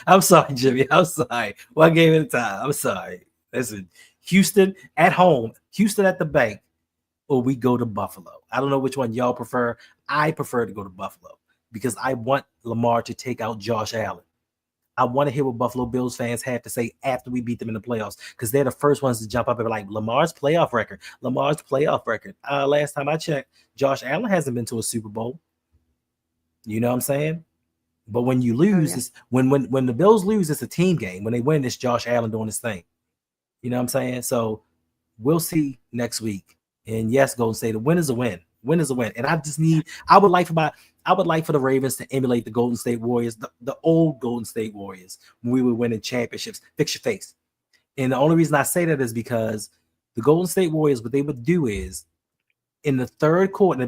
I'm sorry, Jimmy. I'm sorry. One game at a time. I'm sorry. Listen, Houston at home, Houston at the bank, or we go to Buffalo. I don't know which one y'all prefer. I prefer to go to Buffalo because I want Lamar to take out Josh Allen. I want to hear what Buffalo Bills fans have to say after we beat them in the playoffs because they're the first ones to jump up and be like, Lamar's playoff record. Last time I checked, Josh Allen hasn't been to a Super Bowl. You know what I'm saying? But when you lose, it's, when the Bills lose, it's a team game. When they win, it's Josh Allen doing his thing. You know what I'm saying? So we'll see next week. And yes, Golden State, a win is a win. Win is a win. And I would like for the Ravens to emulate the Golden State Warriors, the old Golden State Warriors, when we were winning championships. Fix your face. And the only reason I say that is because the Golden State Warriors, what they would do is in the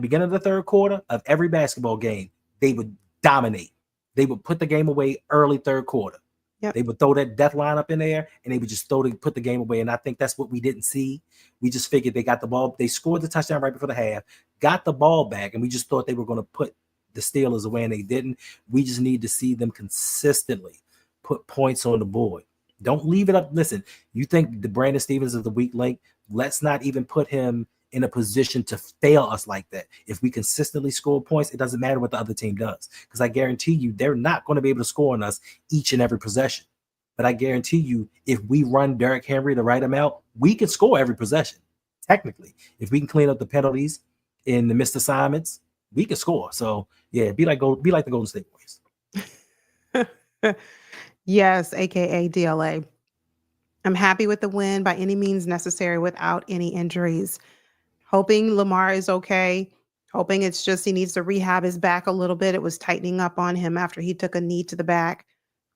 beginning of the third quarter of every basketball game, they would dominate. They would put the game away early third quarter. Yep. They would throw that death lineup in there and they would just put the game away. And I think that's what we didn't see. We just figured they got the ball. They scored the touchdown right before the half, got the ball back, and we just thought they were going to put the Steelers away, and they didn't. We just need to see them consistently put points on the board. Don't leave it up. Listen, you think the Brandon Stevens is the weak link? Let's not even put him in a position to fail us like that. If we consistently score points, it doesn't matter what the other team does, because I guarantee you they're not going to be able to score on us each and every possession. But I guarantee you, if we run Derrick Henry the right amount, we can score every possession. Technically, if we can clean up the penalties and the missed assignments, we can score. So yeah, be like the Golden State Warriors. Yes, aka DLA. I'm happy with the win by any means necessary without any injuries. Hoping Lamar is okay. Hoping it's just he needs to rehab his back a little bit. It was tightening up on him after he took a knee to the back.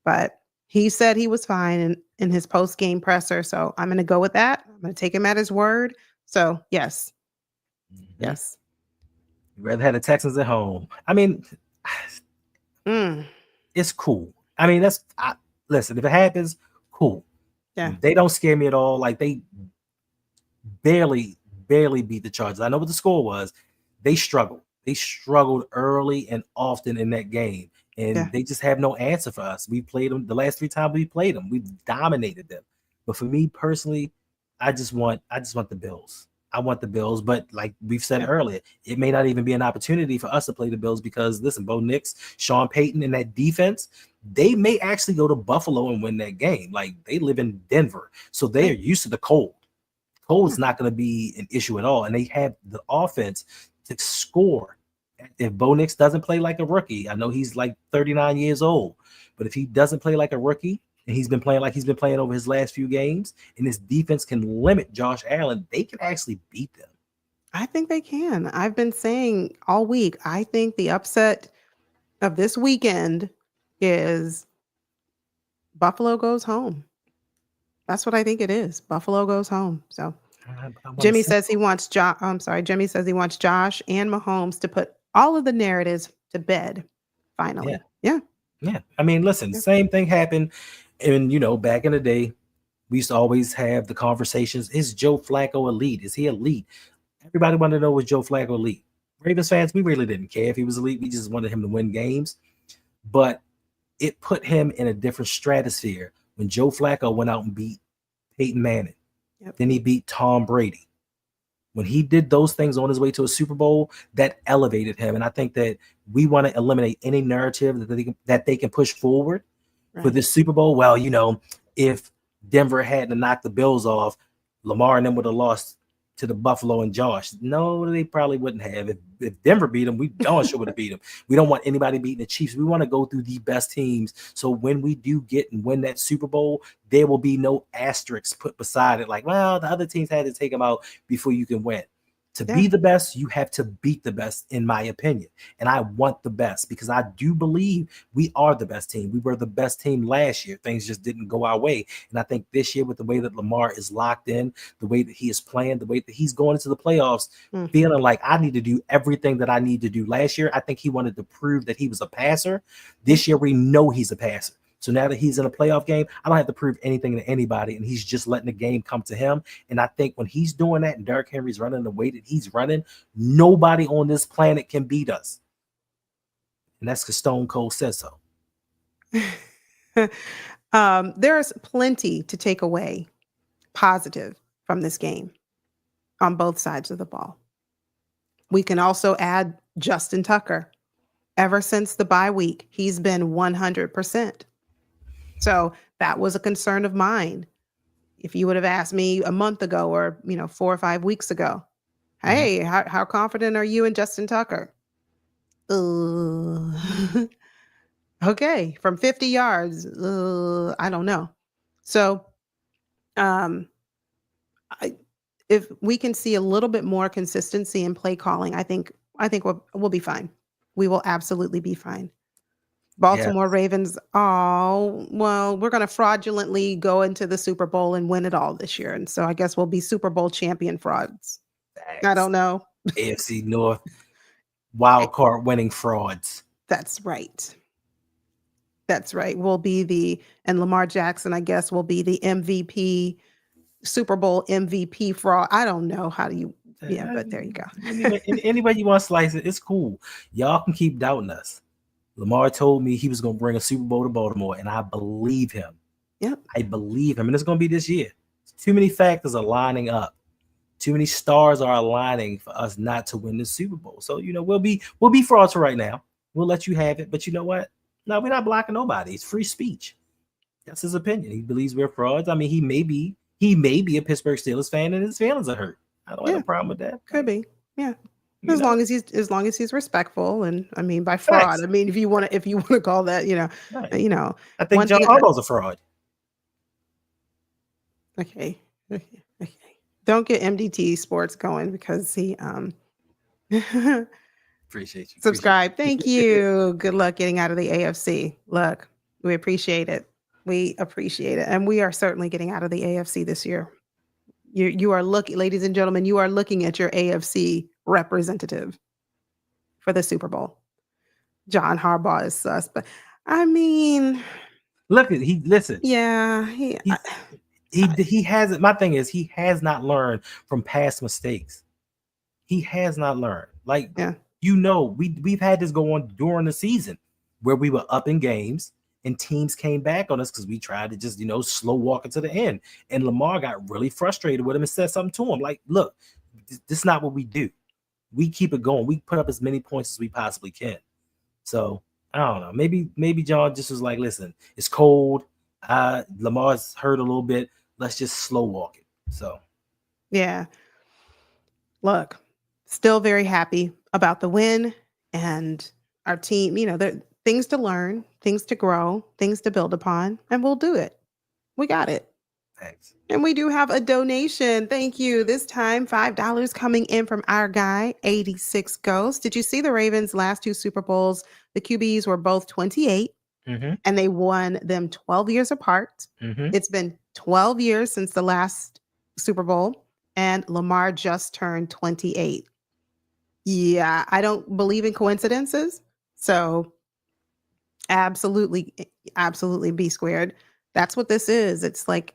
But he said he was fine in his post-game presser. So I'm going to go with that. I'm going to take him at his word. So, yes. Mm-hmm. Yes. You'd rather have the Texans at home. I mean, it's cool. I mean, listen, if it happens, cool. Yeah. They don't scare me at all. Like, they barely beat the Chargers. I know what the score was. They struggled. They struggled early and often in that game. And they just have no answer for us. We played them the last 3 times we played them. We dominated them. But for me personally, I just want the Bills. I want the Bills. But like we've said earlier, it may not even be an opportunity for us to play the Bills because, listen, Bo Nix, Sean Payton, and that defense, they may actually go to Buffalo and win that game. Like, they live in Denver, so they are used to the cold. Cold's not going to be an issue at all. And they have the offense to score. If Bo Nix doesn't play like a rookie, I know he's like 39 years old, but if he doesn't play like a rookie and he's been playing like he's been playing over his last few games, and this defense can limit Josh Allen, they can actually beat them. I think they can. I've been saying all week, I think the upset of this weekend is Buffalo goes home. That's what I think it is. Buffalo goes home. So Jimmy says he wants Jimmy says he wants Josh and Mahomes to put all of the narratives to bed finally. Yeah. I mean, listen, same thing happened back in the day We used to always have the conversations. Is Joe Flacco elite? Is he elite? Everybody wanted to know, was Joe Flacco elite? Ravens fans, we really didn't care if he was elite. We just wanted him to win games. But it put him in a different stratosphere when Joe Flacco went out and beat Peyton Manning. Yep. Then he beat Tom Brady. When he did those things on his way to a Super Bowl, that elevated him. And I think that we want to eliminate any narrative that they can push forward for this Super Bowl. Well, if Denver hadn't knocked the Bills off, Lamar and them would have lost to the Buffalo and Josh. No, they probably wouldn't have. If Denver beat them, we darn sure would have beat them. We don't want anybody beating the Chiefs. We want to go through the best teams. So when we do get and win that Super Bowl, there will be no asterisks put beside it. Like, well, the other teams had to take them out before you can win. To be the best, you have to beat the best, in my opinion. And I want the best because I do believe we are the best team. We were the best team last year. Things just didn't go our way. And I think this year, with the way that Lamar is locked in, the way that he is playing, the way that he's going into the playoffs, feeling like I need to do everything that I need to do. Last year, I think he wanted to prove that he was a passer. This year, we know he's a passer. So now that he's in a playoff game, I don't have to prove anything to anybody, and he's just letting the game come to him. And I think when he's doing that and Derrick Henry's running the way that he's running, nobody on this planet can beat us. And that's because Stone Cold says so. There's plenty to take away positive from this game on both sides of the ball. We can also add Justin Tucker. Ever since the bye week, he's been 100%. So that was a concern of mine. If you would have asked me a month ago or 4 or 5 weeks ago, hey, how confident are you in Justin Tucker? Okay, from 50 yards, I don't know. So if we can see a little bit more consistency in play calling, I think we'll be fine. We will absolutely be fine. Baltimore Ravens, we're going to fraudulently go into the Super Bowl and win it all this year. And so I guess we'll be Super Bowl champion frauds. I don't know. AFC North wild card winning frauds. That's right. That's right. We'll be and Lamar Jackson, I guess, will be the MVP, Super Bowl MVP fraud. I don't know how do you, but there you go. Any way you want to slice it, it's cool. Y'all can keep doubting us. Lamar told me he was going to bring a Super Bowl to Baltimore, and I believe him. Yep. I believe him, and it's going to be this year. Too many factors are lining up. Too many stars are aligning for us not to win the Super Bowl. So, we'll be frauds for right now. We'll let you have it, but you know what? No, we're not blocking nobody. It's free speech. That's his opinion. He believes we're frauds. I mean, he may be a Pittsburgh Steelers fan, and his feelings are hurt. I don't have a problem with that. Could be, yeah. As long as he's respectful, and I mean by fraud, I mean if you want to call that, right. I think John Harbaugh's a fraud. Okay. Don't get MDT Sports going because he appreciate you. Subscribe. Thank you. Good luck getting out of the AFC. Look, we appreciate it. And we are certainly getting out of the AFC this year. You are looking, ladies and gentlemen, you are looking at your AFC representative for the Super Bowl. John Harbaugh is sus, but I mean, listen. Yeah, he hasn't. My thing is, he has not learned from past mistakes. He has not learned. We've had this go on during the season where we were up in games and teams came back on us because we tried to just, slow walk it to the end. And Lamar got really frustrated with him and said something to him like, look, this is not what we do. We keep it going. We put up as many points as we possibly can. So I don't know. Maybe John just was like, listen, it's cold. Lamar's hurt a little bit. Let's just slow walk it. So yeah. Look, still very happy about the win and our team. There things to learn, things to grow, things to build upon, and we'll do it. We got it. Thanks. And we do have a donation. Thank you. This time, $5 coming in from our guy, 86 Ghost. Did you see the Ravens' last 2 Super Bowls? The QBs were both 28, and they won them 12 years apart. It's been 12 years since the last Super Bowl, and Lamar just turned 28. Yeah, I don't believe in coincidences. So absolutely B squared. That's what this is. It's like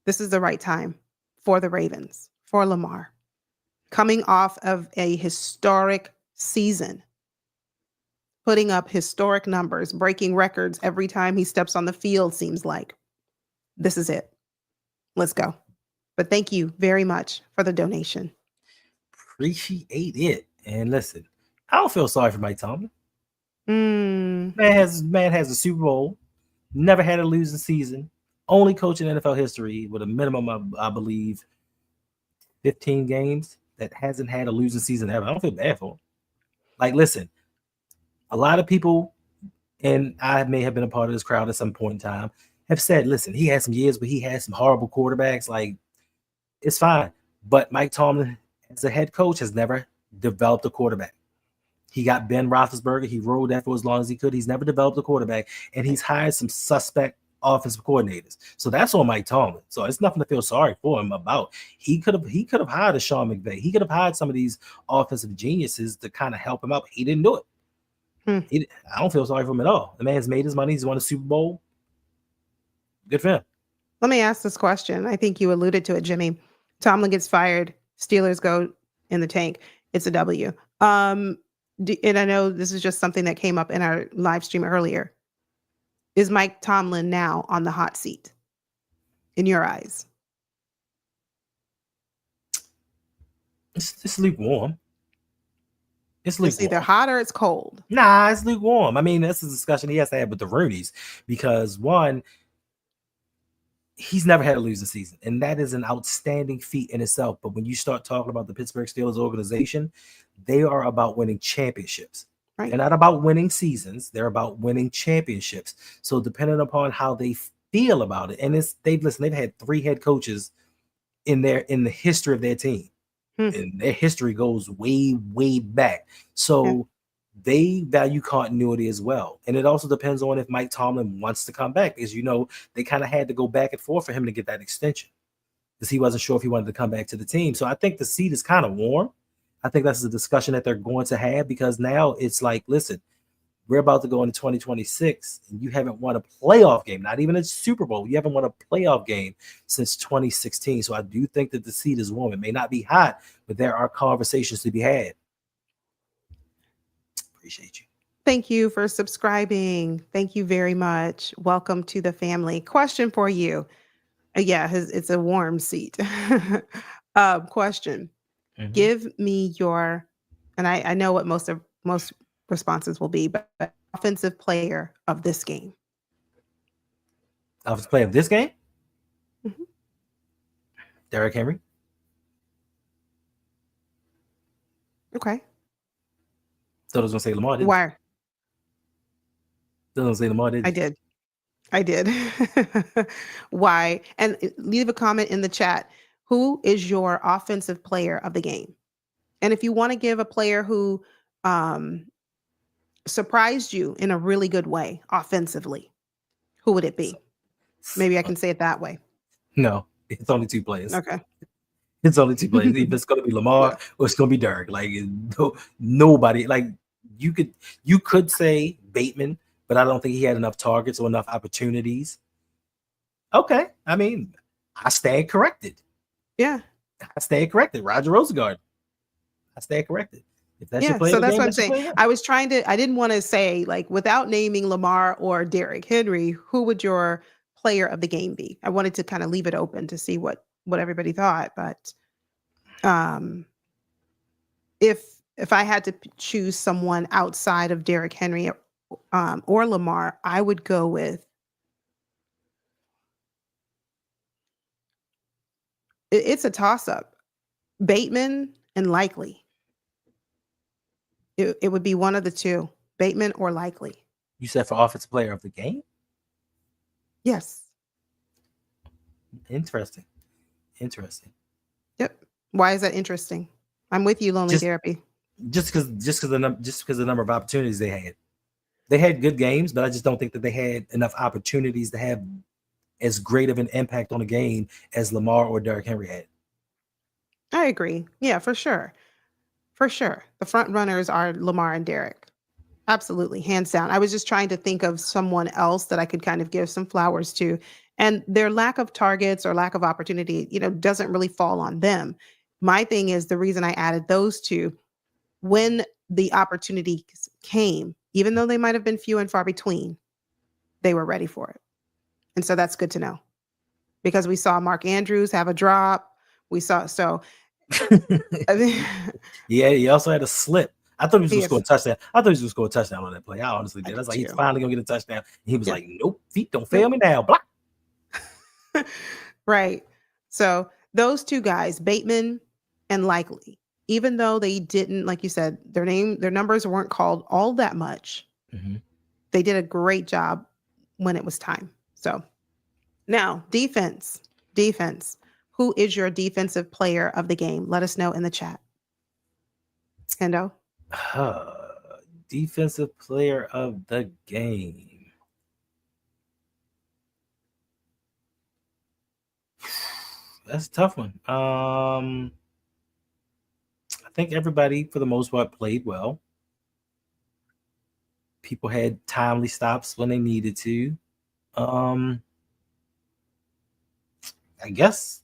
This is the right time for the Ravens, for Lamar. Coming off of a historic season, putting up historic numbers, breaking records every time he steps on the field, seems like. This is it. Let's go. But thank you very much for the donation. Appreciate it. And listen, I don't feel sorry for Mike Tomlin. Mm, Man has a Super Bowl, never had a losing season, only coach in NFL history with a minimum of, I believe, 15 games that hasn't had a losing season ever. I don't feel bad for him. Like, listen, a lot of people, and I may have been a part of this crowd at some point in time, have said, listen, he had some years where he had some horrible quarterbacks. Like, it's fine. But Mike Tomlin, as a head coach, has never developed a quarterback. He got Ben Roethlisberger. He rode that for as long as he could. He's never developed a quarterback, and he's hired some suspect offensive coordinators. So that's on Mike Tomlin. So it's nothing to feel sorry for him about. He could have hired a Sean McVay. He could have hired some of these offensive geniuses to kind of help him out. He didn't do it. I don't feel sorry for him at all. The man's made his money. He's won a Super Bowl. Good for him. Let me ask this question. I think you alluded to it, Jimmy. Tomlin gets fired. Steelers go in the tank. It's a W. And I know this is just something that came up in our live stream earlier. Is Mike Tomlin now on the hot seat in your eyes? It's lukewarm. It's lukewarm. It's either hot or it's cold. Nah, it's lukewarm. I mean, that's a discussion he has to have with the Roonies because, one, he's never had a losing season, and that is an outstanding feat in itself. But when you start talking about the Pittsburgh Steelers organization, they are about winning championships. Right. They're not about winning seasons. They're about winning championships. So depending upon how they feel about it, and they've had 3 head coaches in the history of their team. And their history goes way, way back. So they value continuity as well. And it also depends on if Mike Tomlin wants to come back, because, they kind of had to go back and forth for him to get that extension because he wasn't sure if he wanted to come back to the team. So I think the seat is kind of warm. I think that's a discussion that they're going to have because now it's like, listen, we're about to go into 2026 and you haven't won a playoff game, not even a Super Bowl. You haven't won a playoff game since 2016. So I do think that the seat is warm. It may not be hot, but there are conversations to be had. Appreciate you. Thank you for subscribing. Thank you very much. Welcome to the family. Question for you. It's a warm seat. Question. Mm-hmm. Give me your, and I know what most responses will be, but offensive player of this game. Offensive player of this game? Mm-hmm. Derrick Henry. Okay. Thought I was going to say Lamar. Why? Thought I was going to say Lamar, didn't I did. Why? And leave a comment in the chat. Who is your offensive player of the game? And if you want to give a player who surprised you in a really good way offensively, who would it be? Maybe I can say it that way. No, it's only 2 players. Okay. It's only 2 players. Either it's going to be Lamar or it's going to be Derrick. Like, nobody. Like, you could say Bateman, but I don't think he had enough targets or enough opportunities. Okay. I mean, I stand corrected. Yeah. I stand corrected. Roger Rosengard. I stand corrected. If that's your player, so that's what I'm saying. I didn't want to say, like, without naming Lamar or Derrick Henry, who would your player of the game be? I wanted to kind of leave it open to see what everybody thought. But if I had to choose someone outside of Derrick Henry or Lamar, I would go with it's a toss-up. Bateman and Likely. It would be one of the two, Bateman or Likely. You said for offensive player of the game? Yes. Interesting. Yep. Why is that interesting? I'm with you, Lonely Therapy. Just because the number of opportunities they had. They had good games, but I just don't think that they had enough opportunities to have as great of an impact on the game as Lamar or Derrick Henry had. I agree. Yeah, for sure. For sure. The front runners are Lamar and Derrick. Absolutely. Hands down. I was just trying to think of someone else that I could kind of give some flowers to. And their lack of targets or lack of opportunity, doesn't really fall on them. My thing is the reason I added those two, when the opportunities came, even though they might have been few and far between, they were ready for it. And so that's good to know, because we saw Mark Andrews have a drop. We saw, so I mean, Yeah, he also had a slip. I thought he was going to score a yes, touchdown. I thought he was going to score a touchdown on that play. I honestly I did. I was did like, he's too. finally going to get a touchdown. And he was Yeah. like, nope, feet don't Nope. fail me now. Block. Right. So those two guys, Bateman and Likely, even though they didn't, like you said, their numbers weren't called all that much. Mhm. They did a great job when it was time. So now defense. Who is your defensive player of the game? Let us know in the chat. Hendo? Defensive player of the game. That's a tough one. I think everybody, for the most part, played well. People had timely stops when they needed to. I guess.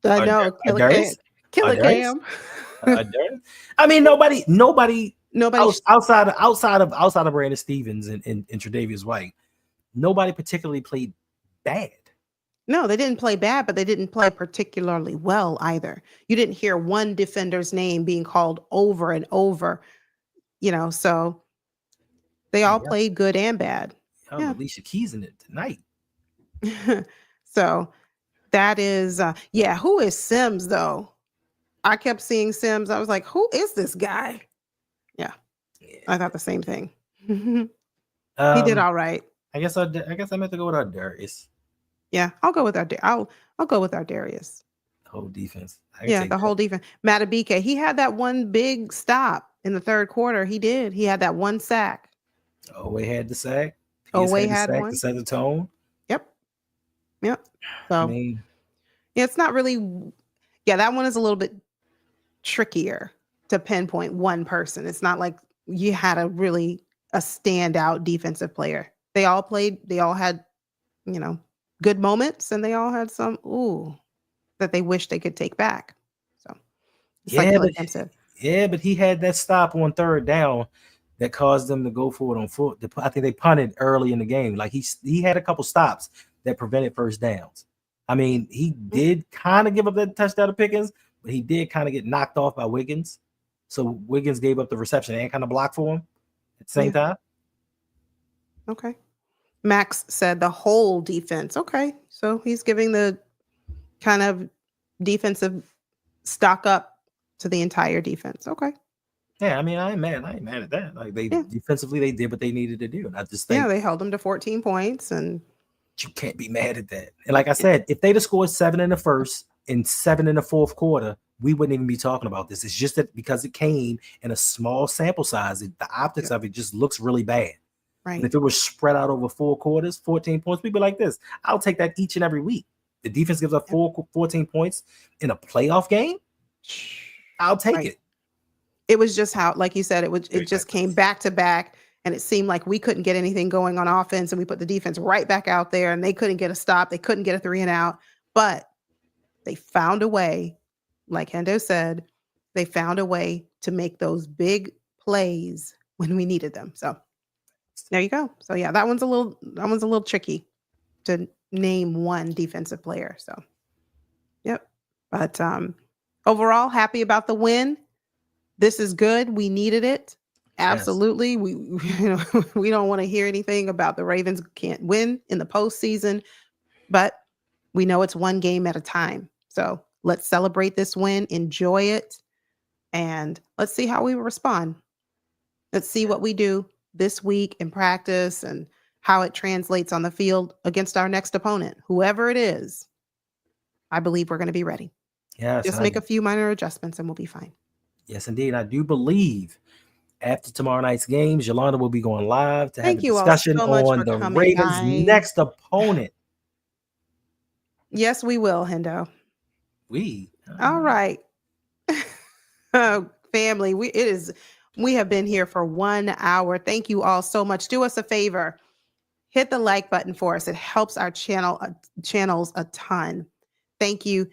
I know, Killer Cam. Killer Cam. I mean, nobody Nobody. outside of Brandon Stevens and Tre'Davious White, nobody particularly played bad. No, they didn't play bad, but they didn't play particularly well either. You didn't hear one defender's name being called over and over, so they all played good and bad. Yeah. Alicia Keys in it tonight. So that is, who is Sims though? I kept seeing Sims. I was like, who is this guy? Yeah. I thought the same thing. He did all right. I guess I meant to go with our Darius. Yeah, I'll go with our I'll go with our Darius. Whole defense. The whole defense. Matabike, he had that one big stop in the third quarter. He did. He had that one sack. Owe had the sack. Owe had one to set the tone. Yep. So I mean, it's not really. Yeah, that one is a little bit trickier to pinpoint one person. It's not like you had a standout defensive player. They all played. They all had, good moments, and they all had some that they wish they could take back. So but he had that stop on third down that caused them to go for it on foot. I think they punted early in the game. Like he had a couple stops that prevented first downs. I mean, he did kind of give up that touchdown to Pickens, but he did kind of get knocked off by Wiggins. So Wiggins gave up the reception and kind of blocked for him at the same time. Okay. Max said the whole defense. Okay. So he's giving the kind of defensive stock up to the entire defense. Okay. Yeah, I mean, I ain't mad at that. Like defensively, they did what they needed to do. And I just think they held them to 14 points, and you can't be mad at that. And like I said, if they'd have scored 7 in the first and 7 in the fourth quarter, we wouldn't even be talking about this. It's just that because it came in a small sample size, the optics of it just looks really bad. Right. But if it was spread out over 4 quarters, 14 points, we'd be like this. I'll take that each and every week. The defense gives up 14 points in a playoff game. I'll take it. It was just how, like you said, it just came back to back, and it seemed like we couldn't get anything going on offense, and we put the defense right back out there, and they couldn't get a stop. They couldn't get a 3 and out, but they found a way, like Hendo said, they found a way to make those big plays when we needed them. So there you go. So yeah, that one's a little tricky to name one defensive player. So yep. But overall, happy about the win. This is good. We needed it. Absolutely. Yes. We don't want to hear anything about the Ravens can't win in the postseason, but we know it's one game at a time. So let's celebrate this win, enjoy it, and let's see how we respond. Let's see what we do this week in practice and how it translates on the field against our next opponent, whoever it is. I believe we're going to be ready. Yes, just make a few minor adjustments and we'll be fine. Yes, indeed. I do believe after tomorrow night's games, Yolanda will be going live to have a discussion on the Ravens' next opponent. Yes, we will, Hendo. All right. Family, we have been here for 1 hour. Thank you all so much. Do us a favor. hit the like button for us. It helps our channels a ton. Thank you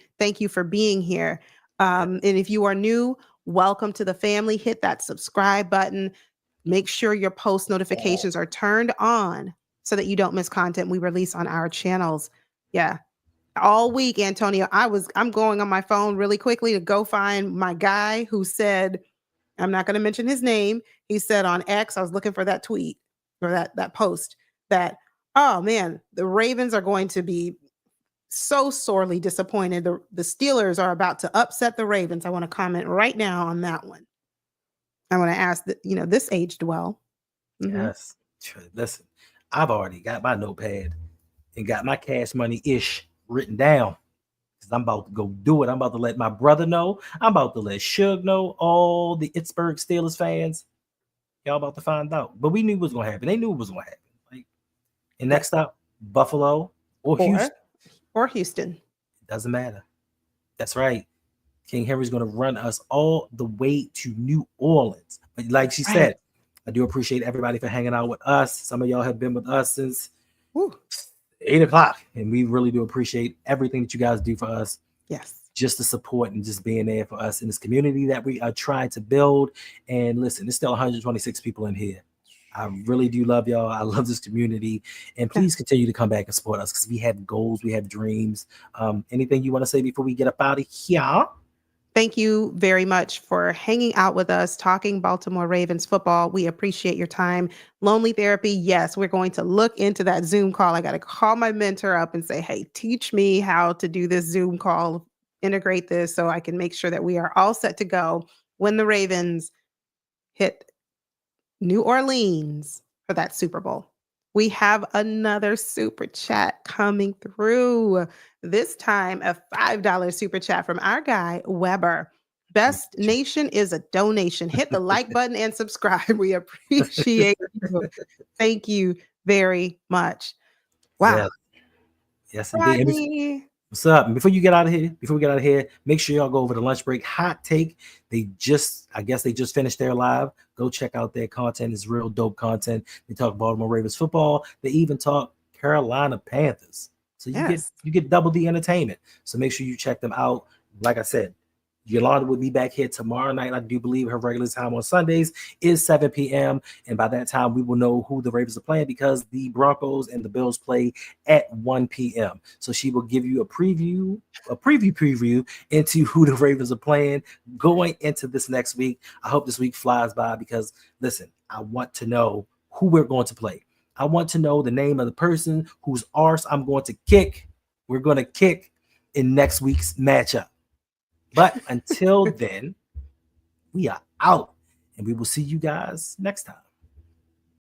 for being here. And if you are new, welcome to the family. Hit that subscribe button. Make sure your post notifications are turned on so that you don't miss content we release on our channels. Yeah. All week, Antonio, I'm going on my phone really quickly to go find my guy who said, I'm not going to mention his name. He said on X, I was looking for that tweet or that post that, oh man, the Ravens are going to be so sorely disappointed. The Steelers are about to upset the Ravens. I want to comment right now on that one. I want to ask that, this aged well. Mm-hmm. Yes. Listen, I've already got my notepad and got my cash money ish written down. Because I'm about to go do it. I'm about to let my brother know. I'm about to let Suge know. All the Pittsburgh Steelers fans, y'all about to find out. But we knew it was going to happen. They knew it was going to happen. Like, and next up, Buffalo or Houston. Or Houston. It doesn't matter. That's right. King Henry's going to run us all the way to New Orleans. But like she said, I do appreciate everybody for hanging out with us. Some of y'all have been with us since 8 o'clock. And we really do appreciate everything that you guys do for us. Yes. Just the support and just being there for us in this community that we are trying to build. And listen, there's still 126 people in here. I really do love y'all. I love this community. And please continue to come back and support us because we have goals, we have dreams. Anything you want to say before we get up out of here? Thank you very much for hanging out with us, talking Baltimore Ravens football. We appreciate your time. Lonely therapy, yes, we're going to look into that Zoom call. I got to call my mentor up and say, hey, teach me how to do this Zoom call, integrate this so I can make sure that we are all set to go when the Ravens hit New Orleans for that Super Bowl. We have another super chat coming through. This time, a $5 super chat from our guy, Weber. Best nation is a donation. Hit the like button and subscribe. We appreciate you. Thank you very much. Wow. Yes, indeed. What's up? And before we get out of here, make sure y'all go over to Lunch Break Hot Take. I guess they just finished their live. Go check out their content. It's real dope content. They talk Baltimore Ravens football. They even talk Carolina Panthers. So you get double the entertainment. So make sure you check them out. Like I said, Yolanda will be back here tomorrow night. I do believe her regular time on Sundays is 7 p.m. And by that time, we will know who the Ravens are playing because the Broncos and the Bills play at 1 p.m. So she will give you a preview into who the Ravens are playing going into this next week. I hope this week flies by because, listen, I want to know who we're going to play. I want to know the name of the person whose arse I'm going to kick. We're going to kick in next week's matchup. But until then, we are out and we will see you guys next time.